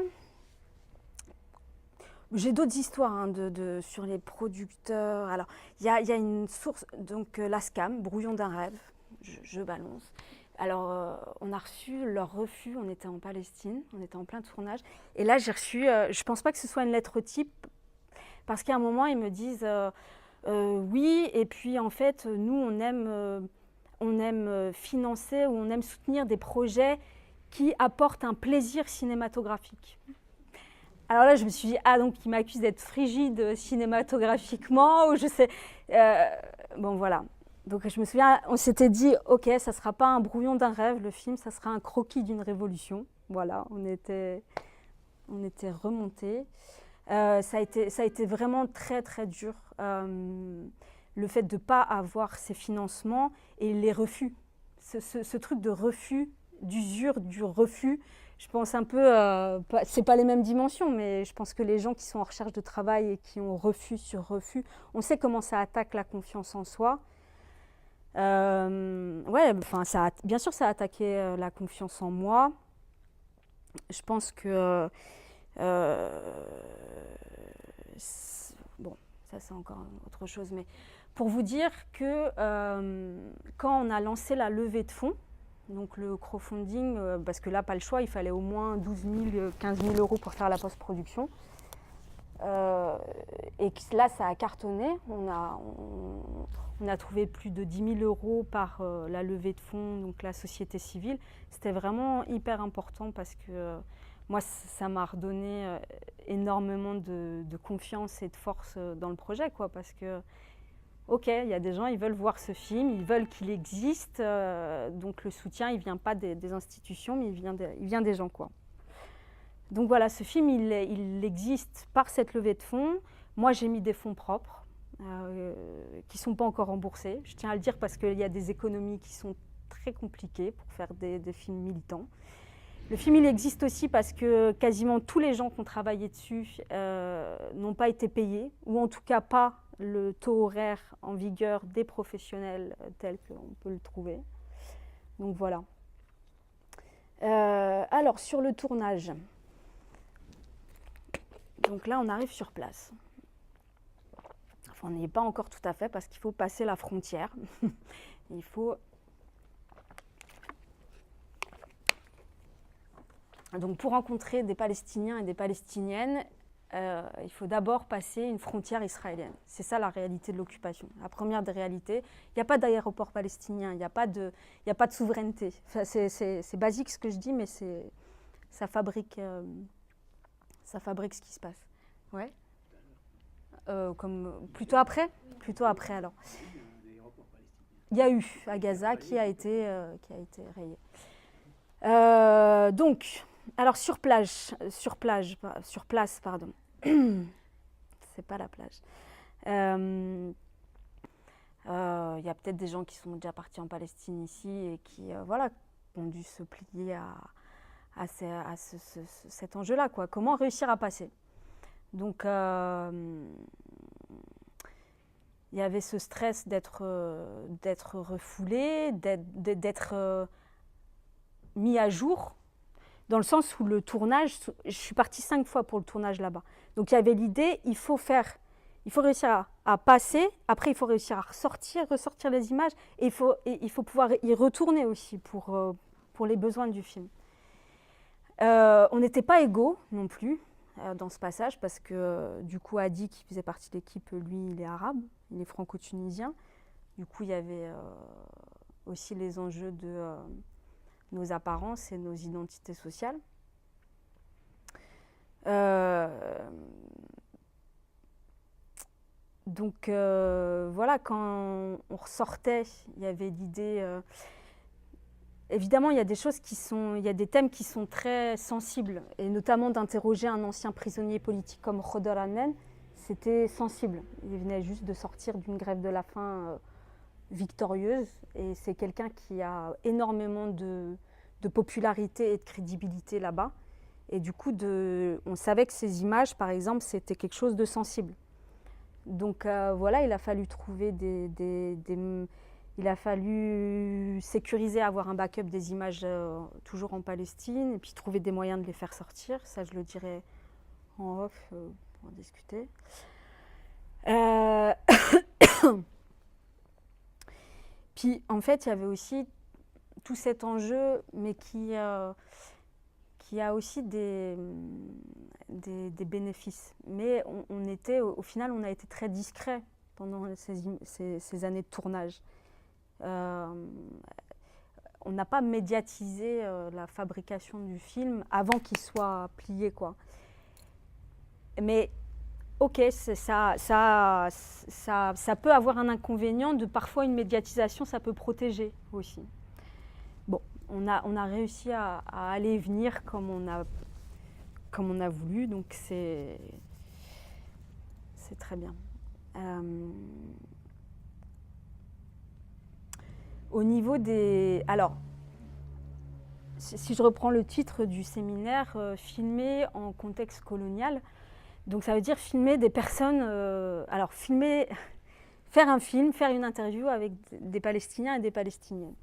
J'ai d'autres histoires hein, sur les producteurs. Alors, il y a une source, donc la SCAM, Brouillon d'un rêve, je balance. Alors, on a reçu leur refus, on était en Palestine, on était en plein tournage. Et là, j'ai reçu, je ne pense pas que ce soit une lettre type, parce qu'à un moment, ils me disent oui, et puis en fait, nous, on aime financer ou on aime soutenir des projets qui apportent un plaisir cinématographique. Alors là, je me suis dit, ah, donc ils m'accusent d'être frigide cinématographiquement, ou je sais. Bon, voilà. Donc je me souviens, on s'était dit, ok, ça ne sera pas un brouillon d'un rêve, le film, ça sera un croquis d'une révolution. Voilà, on était remontés. Ça a été vraiment très, très dur. Le fait de ne pas avoir ces financements et les refus. Ce truc de refus, d'usure, du refus, je pense un peu, c'est pas les mêmes dimensions, mais je pense que les gens qui sont en recherche de travail et qui ont refus sur refus, on sait comment ça attaque la confiance en soi. Ouais, enfin, bien sûr, ça a attaqué la confiance en moi. Je pense que bon, ça c'est encore autre chose, mais pour vous dire que quand on a lancé la levée de fonds, donc le crowdfunding, parce que là, pas le choix, il fallait au moins 12 000, 15 000 euros pour faire la post-production. Et là, ça a cartonné. On a trouvé plus de 10 000 euros par la levée de fonds, donc la société civile. C'était vraiment hyper important parce que moi, ça m'a redonné énormément de confiance et de force dans le projet, quoi, parce que ok, il y a des gens, ils veulent voir ce film, ils veulent qu'il existe, donc le soutien, il ne vient pas des institutions, mais il vient des gens, quoi. Donc voilà, ce film, il existe par cette levée de fonds. Moi, j'ai mis des fonds propres, qui ne sont pas encore remboursés. Je tiens à le dire parce qu'il y a des économies qui sont très compliquées pour faire des films militants. Le film, il existe aussi parce que quasiment tous les gens qui ont travaillé dessus n'ont pas été payés, ou en tout cas pas le taux horaire en vigueur des professionnels tel qu'on peut le trouver. Donc voilà. Alors, sur le tournage. Donc là, on arrive sur place. Enfin, on n'y est pas encore tout à fait parce qu'il faut passer la frontière. Il faut... Donc pour rencontrer des Palestiniens et des Palestiniennes, il faut d'abord passer une frontière israélienne. C'est ça la réalité de l'occupation. La première des réalités, il n'y a pas d'aéroport palestinien, il n'y a pas de souveraineté. Enfin, c'est basique ce que je dis, mais ça fabrique ce qui se passe. Ouais. Plutôt après alors. Il y a eu à Gaza qui a été rayé. Donc, alors sur place, pardon. C'est pas la plage. Il y a peut-être des gens qui sont déjà partis en Palestine ici et qui ont dû se plier à cet enjeu-là, quoi. Comment réussir à passer? Donc, il y avait ce stress d'être refoulé, d'être mis à jour, dans le sens où le tournage, je suis partie 5 fois pour le tournage là-bas. Donc il y avait l'idée, il faut réussir à passer, après il faut réussir à ressortir les images, et il faut pouvoir y retourner aussi pour les besoins du film. On n'était pas égaux non plus dans ce passage, parce que du coup Adi, qui faisait partie de l'équipe, lui il est arabe, il est franco-tunisien. Du coup il y avait aussi les enjeux de nos apparences et nos identités sociales. Donc voilà, quand on ressortait, il y avait l'idée... évidemment, il y a des thèmes qui sont très sensibles, et notamment d'interroger un ancien prisonnier politique comme Khodr Hanen, c'était sensible. Il venait juste de sortir d'une grève de la faim victorieuse, et c'est quelqu'un qui a énormément de popularité et de crédibilité là-bas. Et du coup, on savait que ces images, par exemple, c'était quelque chose de sensible. Donc voilà, il a fallu trouver il a fallu sécuriser, avoir un backup des images toujours en Palestine, et puis trouver des moyens de les faire sortir. Ça, je le dirai en off pour discuter. Euh, Puis en fait, il y avait aussi tout cet enjeu, mais qui a aussi des bénéfices. Mais on était, au final, on a été très discret pendant ces années de tournage. On n'a pas médiatisé la fabrication du film avant qu'il soit plié, quoi. Mais ok, ça peut avoir un inconvénient de parfois une médiatisation, ça peut protéger aussi. Bon, on a réussi à aller et venir comme on a voulu, donc c'est très bien. Au niveau des... Alors, si je reprends le titre du séminaire, filmer en contexte colonial, donc ça veut dire filmer des personnes... alors, faire un film, faire une interview avec des Palestiniens et des Palestiniennes.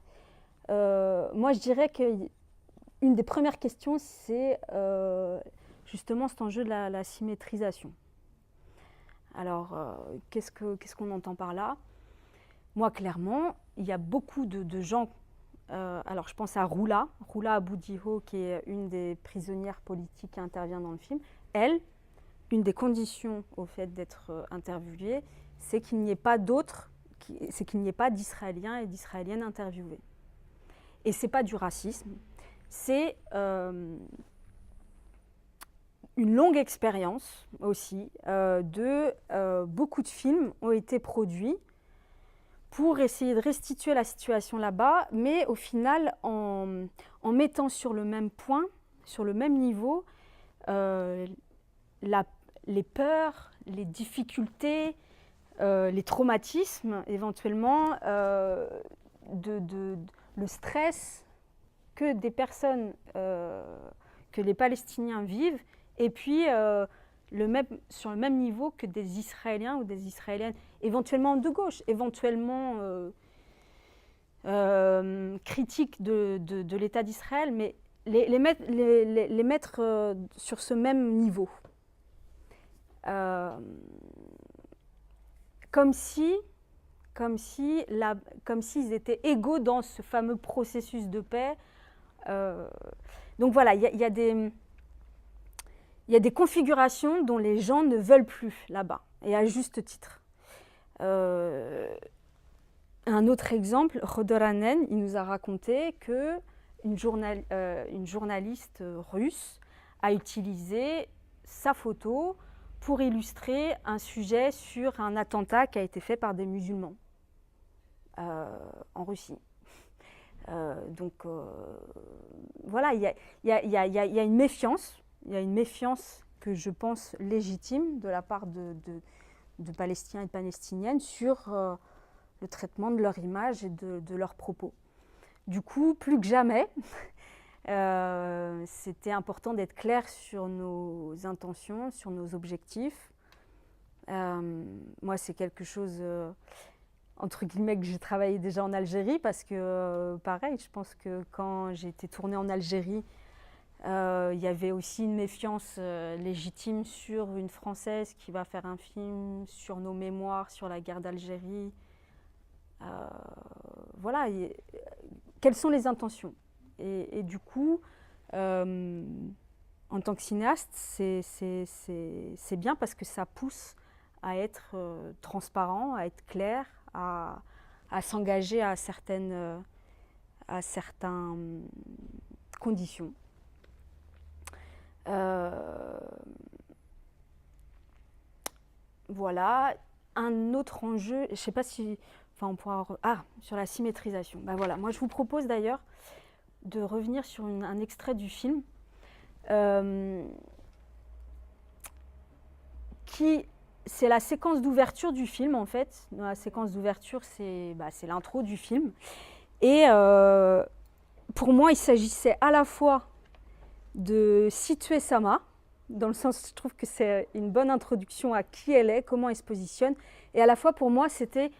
Moi, je dirais qu'une des premières questions, c'est justement cet enjeu de la symétrisation. Alors, qu'est-ce qu'on entend par là? Moi, clairement, il y a beaucoup de gens... alors, je pense à Roula Abou-Diho, qui est une des prisonnières politiques qui intervient dans le film. Elle, une des conditions au fait d'être interviewée, c'est qu'il n'y ait pas d'Israéliens et d'Israéliennes interviewés. Et ce n'est pas du racisme, c'est une longue expérience aussi beaucoup de films ont été produits pour essayer de restituer la situation là-bas, mais au final en mettant sur le même point, sur le même niveau, les peurs, les difficultés, les traumatismes éventuellement, le stress que des personnes, que les Palestiniens vivent, et puis sur le même niveau que des Israéliens ou des Israéliennes, éventuellement de gauche, éventuellement critiques de l'État d'Israël, mais les mettre sur ce même niveau. Comme s'ils étaient égaux dans ce fameux processus de paix. Donc voilà, il y a des configurations dont les gens ne veulent plus là-bas, et à juste titre. Un autre exemple, Khodoranen, il nous a raconté qu'une journaliste russe a utilisé sa photo pour illustrer un sujet sur un attentat qui a été fait par des musulmans en Russie. Donc voilà, il y a une méfiance. Il y a une méfiance que je pense légitime de la part de Palestiniens et de Palestiniennes sur le traitement de leur image et de leurs propos. Du coup, plus que jamais, c'était important d'être clair sur nos intentions, sur nos objectifs. Moi, c'est quelque chose, entre guillemets, que j'ai travaillé déjà en Algérie, parce que, pareil, je pense que quand j'ai été tournée en Algérie, il y avait aussi une méfiance légitime sur une Française qui va faire un film sur nos mémoires, sur la guerre d'Algérie. Voilà, quelles sont les intentions? Et du coup, en tant que cinéaste, c'est bien parce que ça pousse à être transparent, à être clair, à s'engager à certaines conditions. Voilà. Un autre enjeu, je ne sais pas si... Enfin, on pourra... sur la symétrisation. Ben voilà. Moi, je vous propose d'ailleurs de revenir sur un extrait du film c'est la séquence d'ouverture du film, en fait. Dans la séquence d'ouverture, c'est l'intro du film. Et pour moi, il s'agissait à la fois de situer Sama, dans le sens, je trouve que c'est une bonne introduction à qui elle est, comment elle se positionne, et à la fois, pour moi, c'était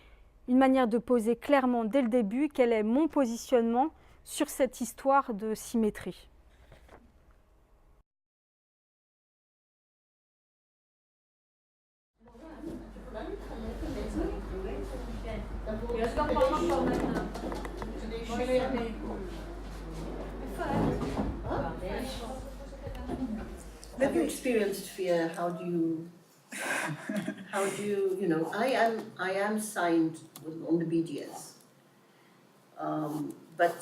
une manière de poser clairement, dès le début, quel est mon positionnement sur cette histoire de symétrie. يعني Have you experienced fear? How do you, you know, I am signed on the BDS. But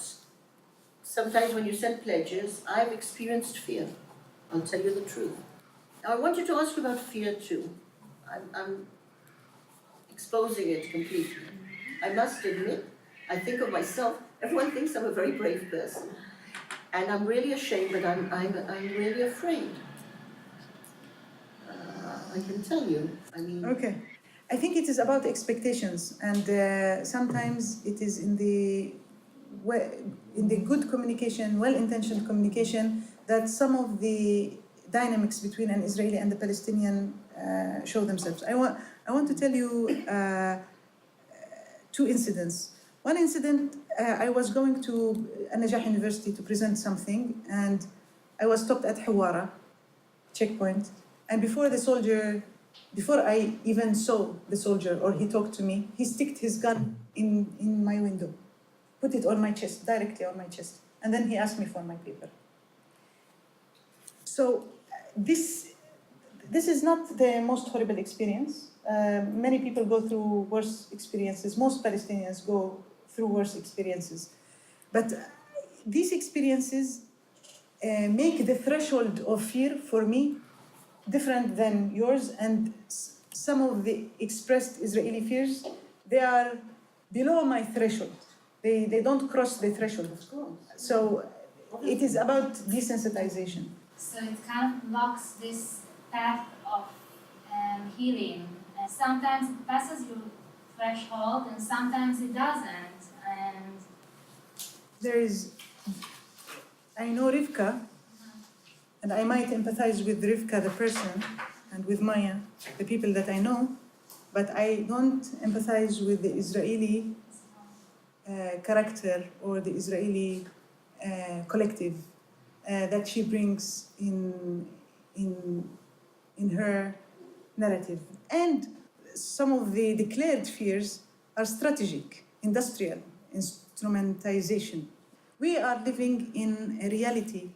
sometimes when you send pledges, I've experienced fear. I'll tell you the truth. Now I want you to ask about fear too. I'm exposing it completely. I must admit, I think of myself, everyone thinks I'm a very brave person. And I'm really ashamed, but I'm really afraid. I can tell you, I mean... Okay. I think it is about expectations, and sometimes it is in the good communication, well-intentioned communication, that some of the dynamics between an Israeli and the Palestinian show themselves. I want to tell you two incidents. One incident, I was going to An-Najah University to present something, and I was stopped at Hawara checkpoint. And before I even saw the soldier or he talked to me, he sticked his gun in my window, put it on my chest, directly on my chest. And then he asked me for my paper. So this is not the most horrible experience. Many people go through worse experiences. Most Palestinians go through worse experiences. But these experiences make the threshold of fear for me different than yours, and some of the expressed Israeli fears, they are below my threshold. They don't cross the threshold. So it is about desensitization. So it kind of blocks this path of healing. Sometimes it passes your threshold and sometimes it doesn't. And I know Rivka, and I might empathize with Rivka, the person, and with Maya, the people that I know, but I don't empathize with the Israeli character or the Israeli collective that she brings in her narrative. And some of the declared fears are strategic, industrial, instrumentalization. We are living in a reality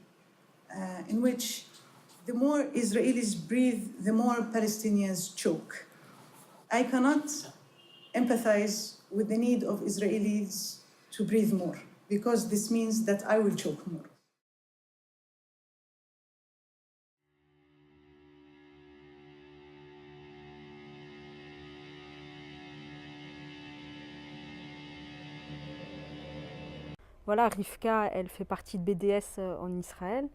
in which the more Israelis breathe, the more Palestinians choke. I cannot empathize with the need of Israelis to breathe more, because this means that I will choke more. Voilà, Rivka, elle fait partie de BDS en Israël.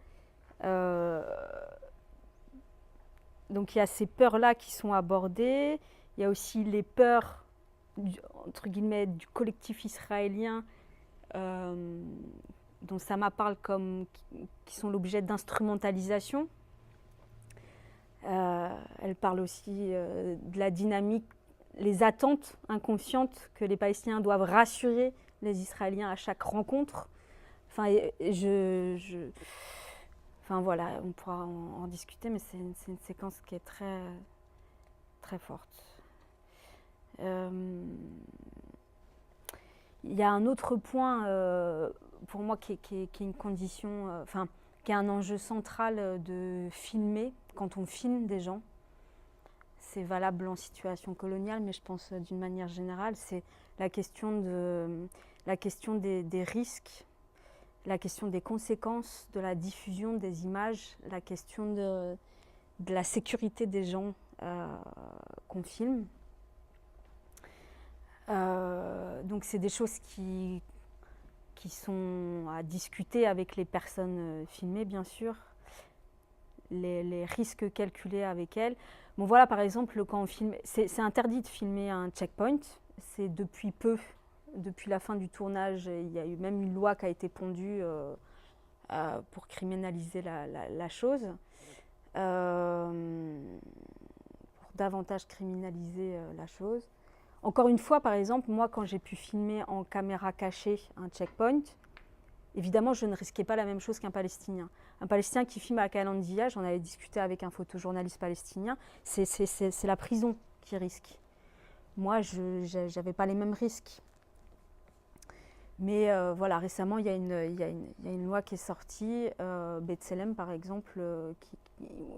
Donc il y a ces peurs-là qui sont abordées. Il y a aussi les peurs, entre guillemets, du collectif israélien, dont Sama parle comme qui sont l'objet d'instrumentalisation. Elle parle aussi de la dynamique, les attentes inconscientes que les Palestiniens doivent rassurer les Israéliens à chaque rencontre. Enfin, enfin voilà, on pourra en discuter, mais c'est une séquence qui est très, très forte. Il y a un autre point, pour moi, qui est une condition, enfin, qui est un enjeu central de filmer, quand on filme des gens. C'est valable en situation coloniale, mais je pense d'une manière générale, c'est la question des risques, la question des conséquences de la diffusion des images, la question de la sécurité des gens qu'on filme. Donc c'est des choses qui sont à discuter avec les personnes filmées, bien sûr, les risques calculés avec elles. Bon voilà, par exemple, quand on filme, c'est interdit de filmer un checkpoint, c'est depuis peu. Depuis la fin du tournage, il y a eu même une loi qui a été pondue pour criminaliser la chose, pour davantage criminaliser la chose. Encore une fois, par exemple, moi, quand j'ai pu filmer en caméra cachée un checkpoint, évidemment, je ne risquais pas la même chose qu'un Palestinien. Un Palestinien qui filme à Kalandia, j'en avais discuté avec un photojournaliste palestinien, c'est la prison qui risque. Moi, je n'avais pas les mêmes risques. Mais voilà, récemment, il y a une loi qui est sortie, B'Tselem par exemple,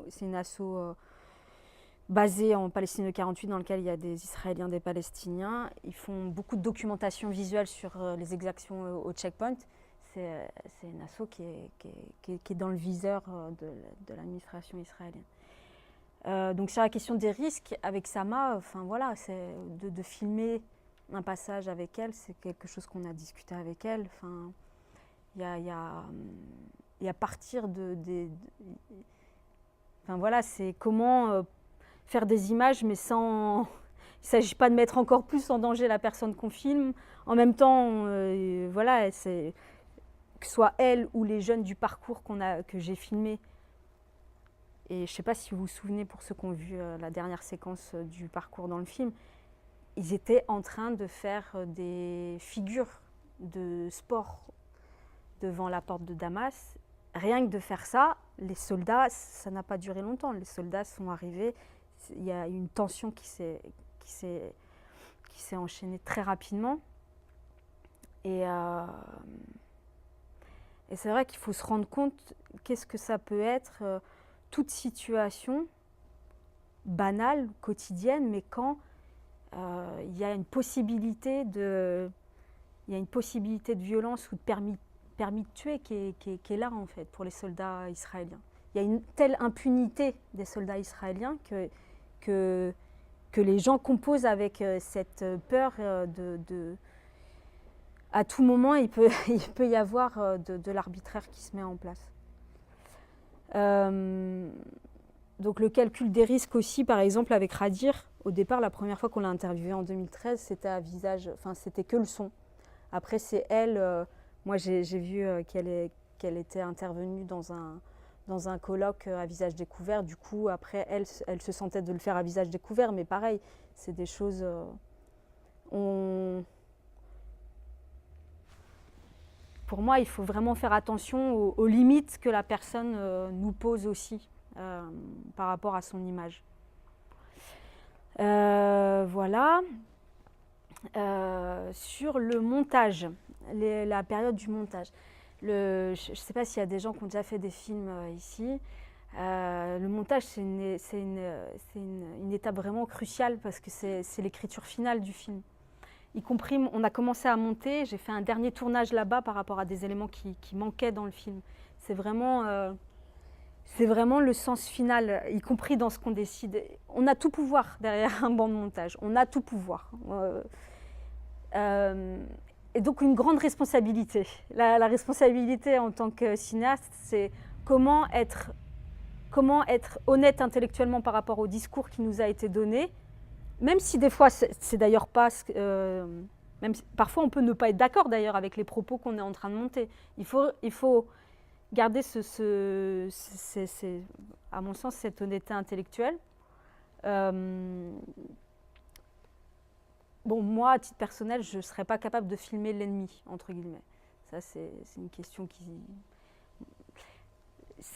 c'est une asso basée en Palestine de 48 dans laquelle il y a des Israéliens, des Palestiniens. Ils font beaucoup de documentation visuelle sur les exactions au checkpoint. C'est une asso qui est dans le viseur de l'administration israélienne. Donc sur la question des risques, avec Sama, enfin voilà, c'est de filmer un passage avec elle, c'est quelque chose qu'on a discuté avec elle. Enfin, il y a partir enfin voilà, c'est comment faire des images, mais sans. Il ne s'agit pas de mettre encore plus en danger la personne qu'on filme. En même temps, voilà, c'est que ce soit elle ou les jeunes du parcours que j'ai filmé. Et je ne sais pas si vous vous souvenez, pour ceux qui ont vu la dernière séquence du parcours dans le film, ils étaient en train de faire des figures de sport devant la porte de Damas. Rien que de faire ça, les soldats, ça n'a pas duré longtemps. Les soldats sont arrivés, il y a une tension qui s'est enchaînée très rapidement. Et c'est vrai qu'il faut se rendre compte qu'est-ce que ça peut être, toute situation banale, quotidienne, mais quand il y a une possibilité de violence ou de permis de tuer qui est là en fait pour les soldats israéliens. Il y a une telle impunité des soldats israéliens que les gens composent avec cette peur à tout moment il peut y avoir de l'arbitraire qui se met en place. Donc le calcul des risques aussi, par exemple avec Radir, au départ la première fois qu'on l'a interviewée en 2013, c'était à visage, enfin c'était que le son. Après c'est elle, moi j'ai vu qu'elle était intervenue dans un colloque à visage découvert, du coup après elle se sentait de le faire à visage découvert, mais pareil, c'est des choses, pour moi il faut vraiment faire attention aux limites que la personne nous pose aussi. Par rapport à son image. Voilà. Sur le montage, la période du montage. Je ne sais pas s'il y a des gens qui ont déjà fait des films ici. Le montage, c'est une étape vraiment cruciale parce que c'est l'écriture finale du film. Y compris, on a commencé à monter, j'ai fait un dernier tournage là-bas par rapport à des éléments qui manquaient dans le film. C'est vraiment le sens final, y compris dans ce qu'on décide. On a tout pouvoir derrière un banc de montage, on a tout pouvoir. Et donc une grande responsabilité. La responsabilité en tant que cinéaste, c'est comment être honnête intellectuellement par rapport au discours qui nous a été donné, même si des fois, c'est d'ailleurs pas... parfois, on peut ne pas être d'accord d'ailleurs avec les propos qu'on est en train de monter. Il faut garder à mon sens, cette honnêteté intellectuelle. Bon, moi, à titre personnel, je ne serais pas capable de filmer l'ennemi, entre guillemets. Ça, c'est une question qui...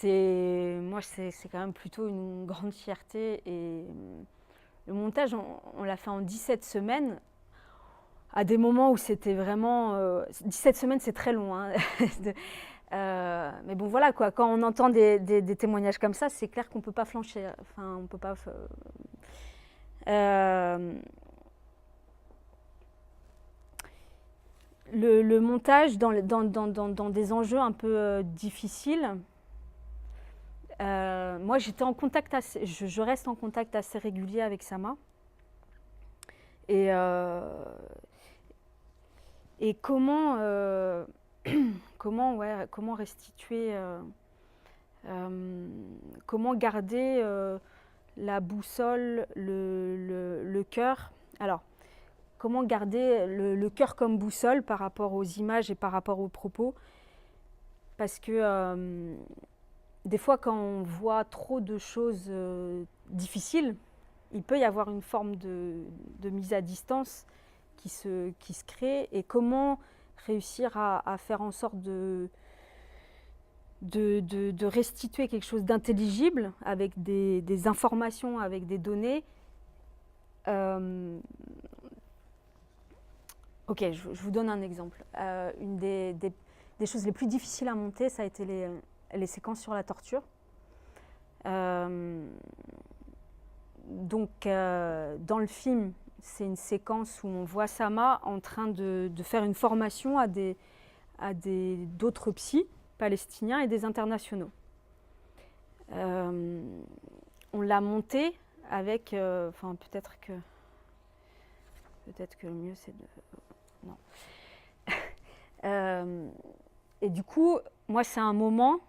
Moi, c'est quand même plutôt une grande fierté. Et le montage, on l'a fait en 17 semaines, à des moments où c'était vraiment... 17 semaines, c'est très long, hein. Mais bon, voilà, quoi. Quand on entend des témoignages comme ça, c'est clair qu'on ne peut pas flancher. Enfin, on ne peut pas... Le montage dans des enjeux un peu difficiles, moi, j'étais en contact je reste en contact assez régulier avec Sama. Et comment restituer, comment garder la boussole, le cœur. Alors, comment garder le cœur comme boussole par rapport aux images et par rapport aux propos. Parce que des fois, quand on voit trop de choses difficiles, il peut y avoir une forme de mise à distance qui se crée. Et comment réussir à faire en sorte de restituer quelque chose d'intelligible avec des informations, avec des données, Ok, je vous donne un exemple. Une des choses les plus difficiles à monter, ça a été les séquences sur la torture. Donc, dans le film, c'est une séquence où on voit Sama en train de faire une formation à d'autres psys palestiniens et des internationaux. On l'a monté avec, peut-être que le mieux c'est de non. Et du coup, moi c'est un moment,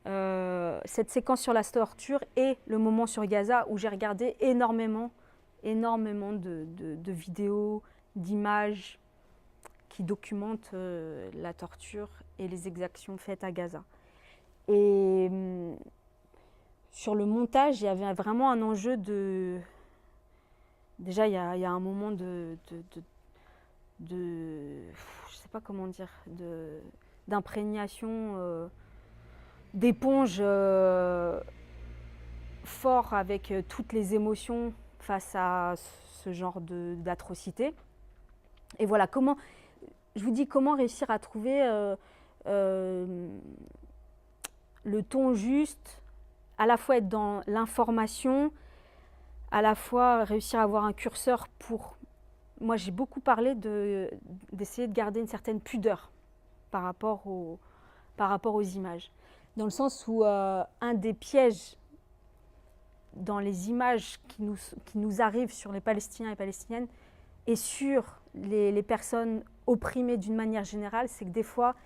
cette séquence sur la torture et le moment sur Gaza où j'ai regardé énormément de vidéos, d'images qui documentent la torture et les exactions faites à Gaza. Et sur le montage, il y avait vraiment un enjeu de... Déjà, il y a un moment de je sais pas comment dire, d'imprégnation, d'éponge fort avec toutes les émotions face à ce genre d'atrocité. Et voilà, je vous dis comment réussir à trouver le ton juste, à la fois être dans l'information, à la fois réussir à avoir un curseur pour... Moi, j'ai beaucoup parlé d'essayer de garder une certaine pudeur par rapport aux images. Dans le sens où un des pièges dans les images qui nous arrivent sur les Palestiniens et Palestiniennes et sur les personnes opprimées d'une manière générale, c'est que des fois,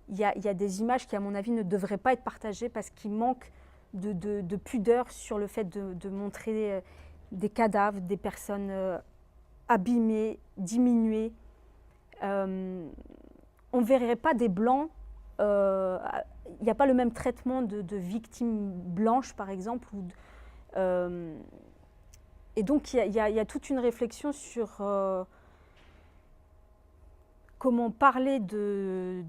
il y a des images qui, à mon avis, ne devraient pas être partagées parce qu'il manque de pudeur sur le fait de montrer des cadavres, des personnes abîmées, diminuées. On ne verrait pas des blancs. Il n'y a pas le même traitement de victimes blanches, par exemple. Et donc, il y a toute une réflexion sur comment parler de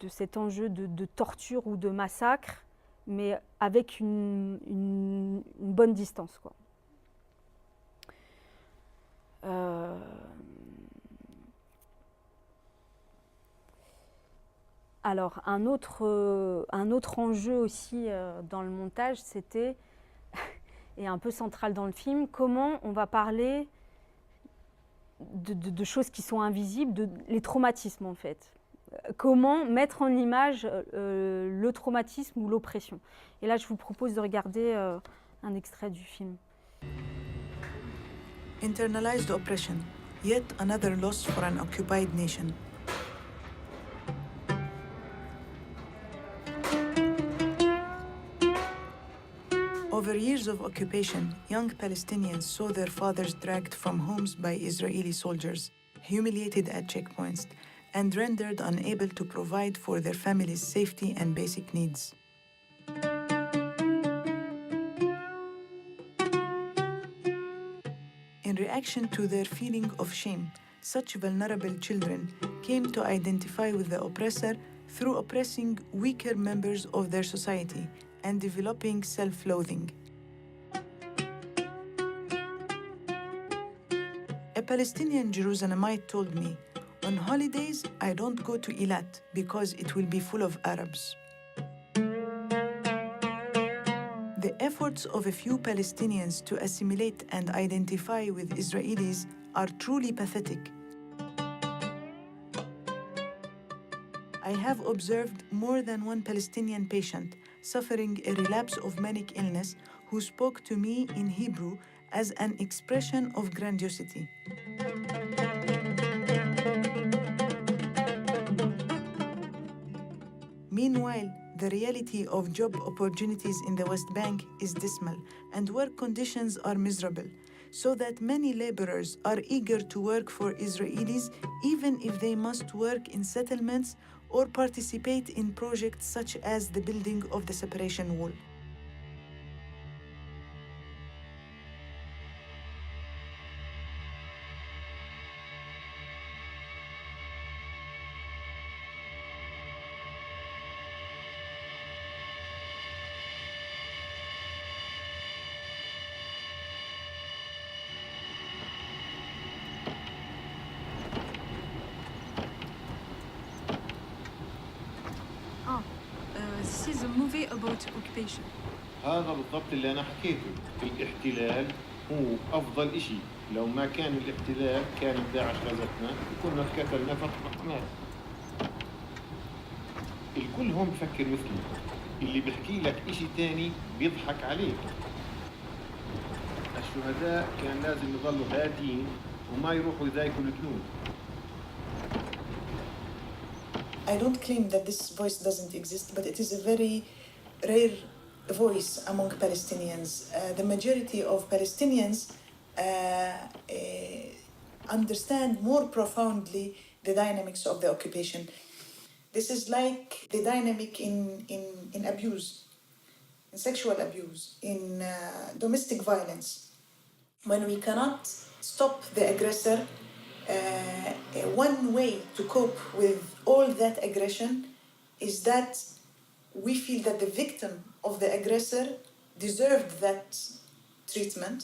cet enjeu de torture ou de massacre, mais avec une bonne distance, quoi. Alors, un autre enjeu aussi dans le montage, c'était, et un peu central dans le film, comment on va parler de choses qui sont invisibles, les traumatismes en fait. Comment mettre en image le traumatisme ou l'oppression. Et là, je vous propose de regarder un extrait du film. Internalized oppression, yet another loss for an occupied nation. Over years of occupation, young Palestinians saw their fathers dragged from homes by Israeli soldiers, humiliated at checkpoints, and rendered unable to provide for their families' safety and basic needs. In reaction to their feeling of shame, such vulnerable children came to identify with the oppressor through oppressing weaker members of their society and developing self-loathing. A Palestinian Jerusalemite told me, "On holidays, I don't go to Eilat because it will be full of Arabs." The efforts of a few Palestinians to assimilate and identify with Israelis are truly pathetic. I have observed more than one Palestinian patient suffering a relapse of manic illness who spoke to me in Hebrew as an expression of grandiosity. Meanwhile, the reality of job opportunities in the West Bank is dismal and work conditions are miserable, so that many laborers are eager to work for Israelis even if they must work in settlements or participate in projects such as the building of the separation wall. movie about occupation. هذا بالضبط اللي أنا حكيته. الاحتلال هو أفضل إشي. لو ما كان الاحتلال كان داعش غزتنا وكنا اتكتلنا فتحنا. الكل هون بفكر مثلي. اللي بحكي لك إشي تاني بيضحك عليك. الشهداء كان لازم يظلوا هادين وما يروحوا يذاكروا الجنود. I don't claim that this voice doesn't exist, but it is a very rare voice among Palestinians. The majority of Palestinians understand more profoundly the dynamics of the occupation. This is like the dynamic in abuse, in sexual abuse, in domestic violence. When we cannot stop the aggressor, one way to cope with all that aggression is that we feel that the victim of the aggressor deserved that treatment,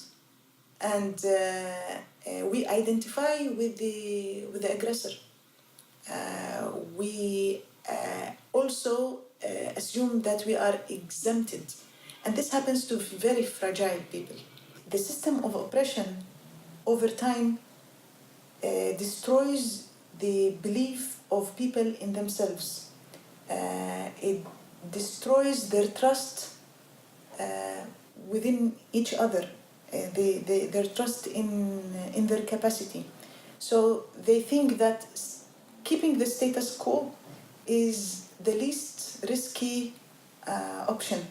and we identify with the aggressor. We also assume that we are exempted, and this happens to very fragile people. The system of oppression over time destroys the belief of people in themselves. It destroys their trust within each other, their trust in their capacity. So they think that keeping the status quo is the least risky option.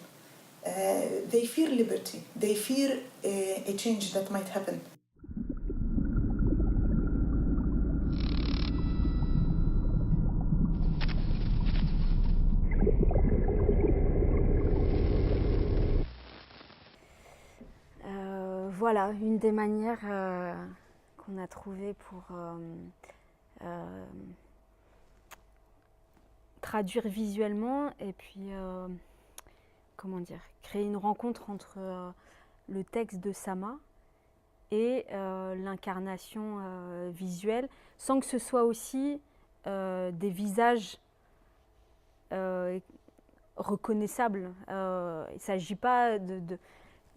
They fear liberty. They fear a change that might happen. Voilà, une des manières qu'on a trouvées pour traduire visuellement et puis, comment dire, créer une rencontre entre le texte de Sama et l'incarnation visuelle, sans que ce soit aussi des visages reconnaissables. Il ne s'agit pas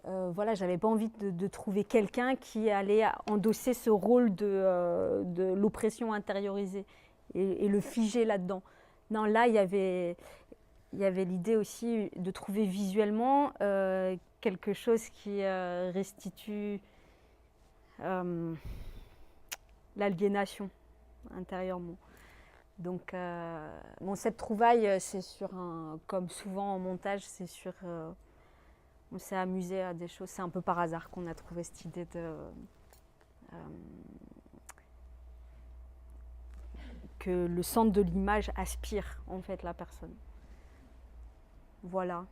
voilà, j'avais pas envie de trouver quelqu'un qui allait endosser ce rôle de l'oppression intériorisée et le figer là-dedans. Non, là, il y avait l'idée aussi de trouver visuellement quelque chose qui restitue l'aliénation intérieurement. Donc, bon, cette trouvaille, c'est sur comme souvent en montage, c'est sur... on s'est amusé à des choses, c'est un peu par hasard qu'on a trouvé cette idée que le centre de l'image aspire en fait la personne. Voilà.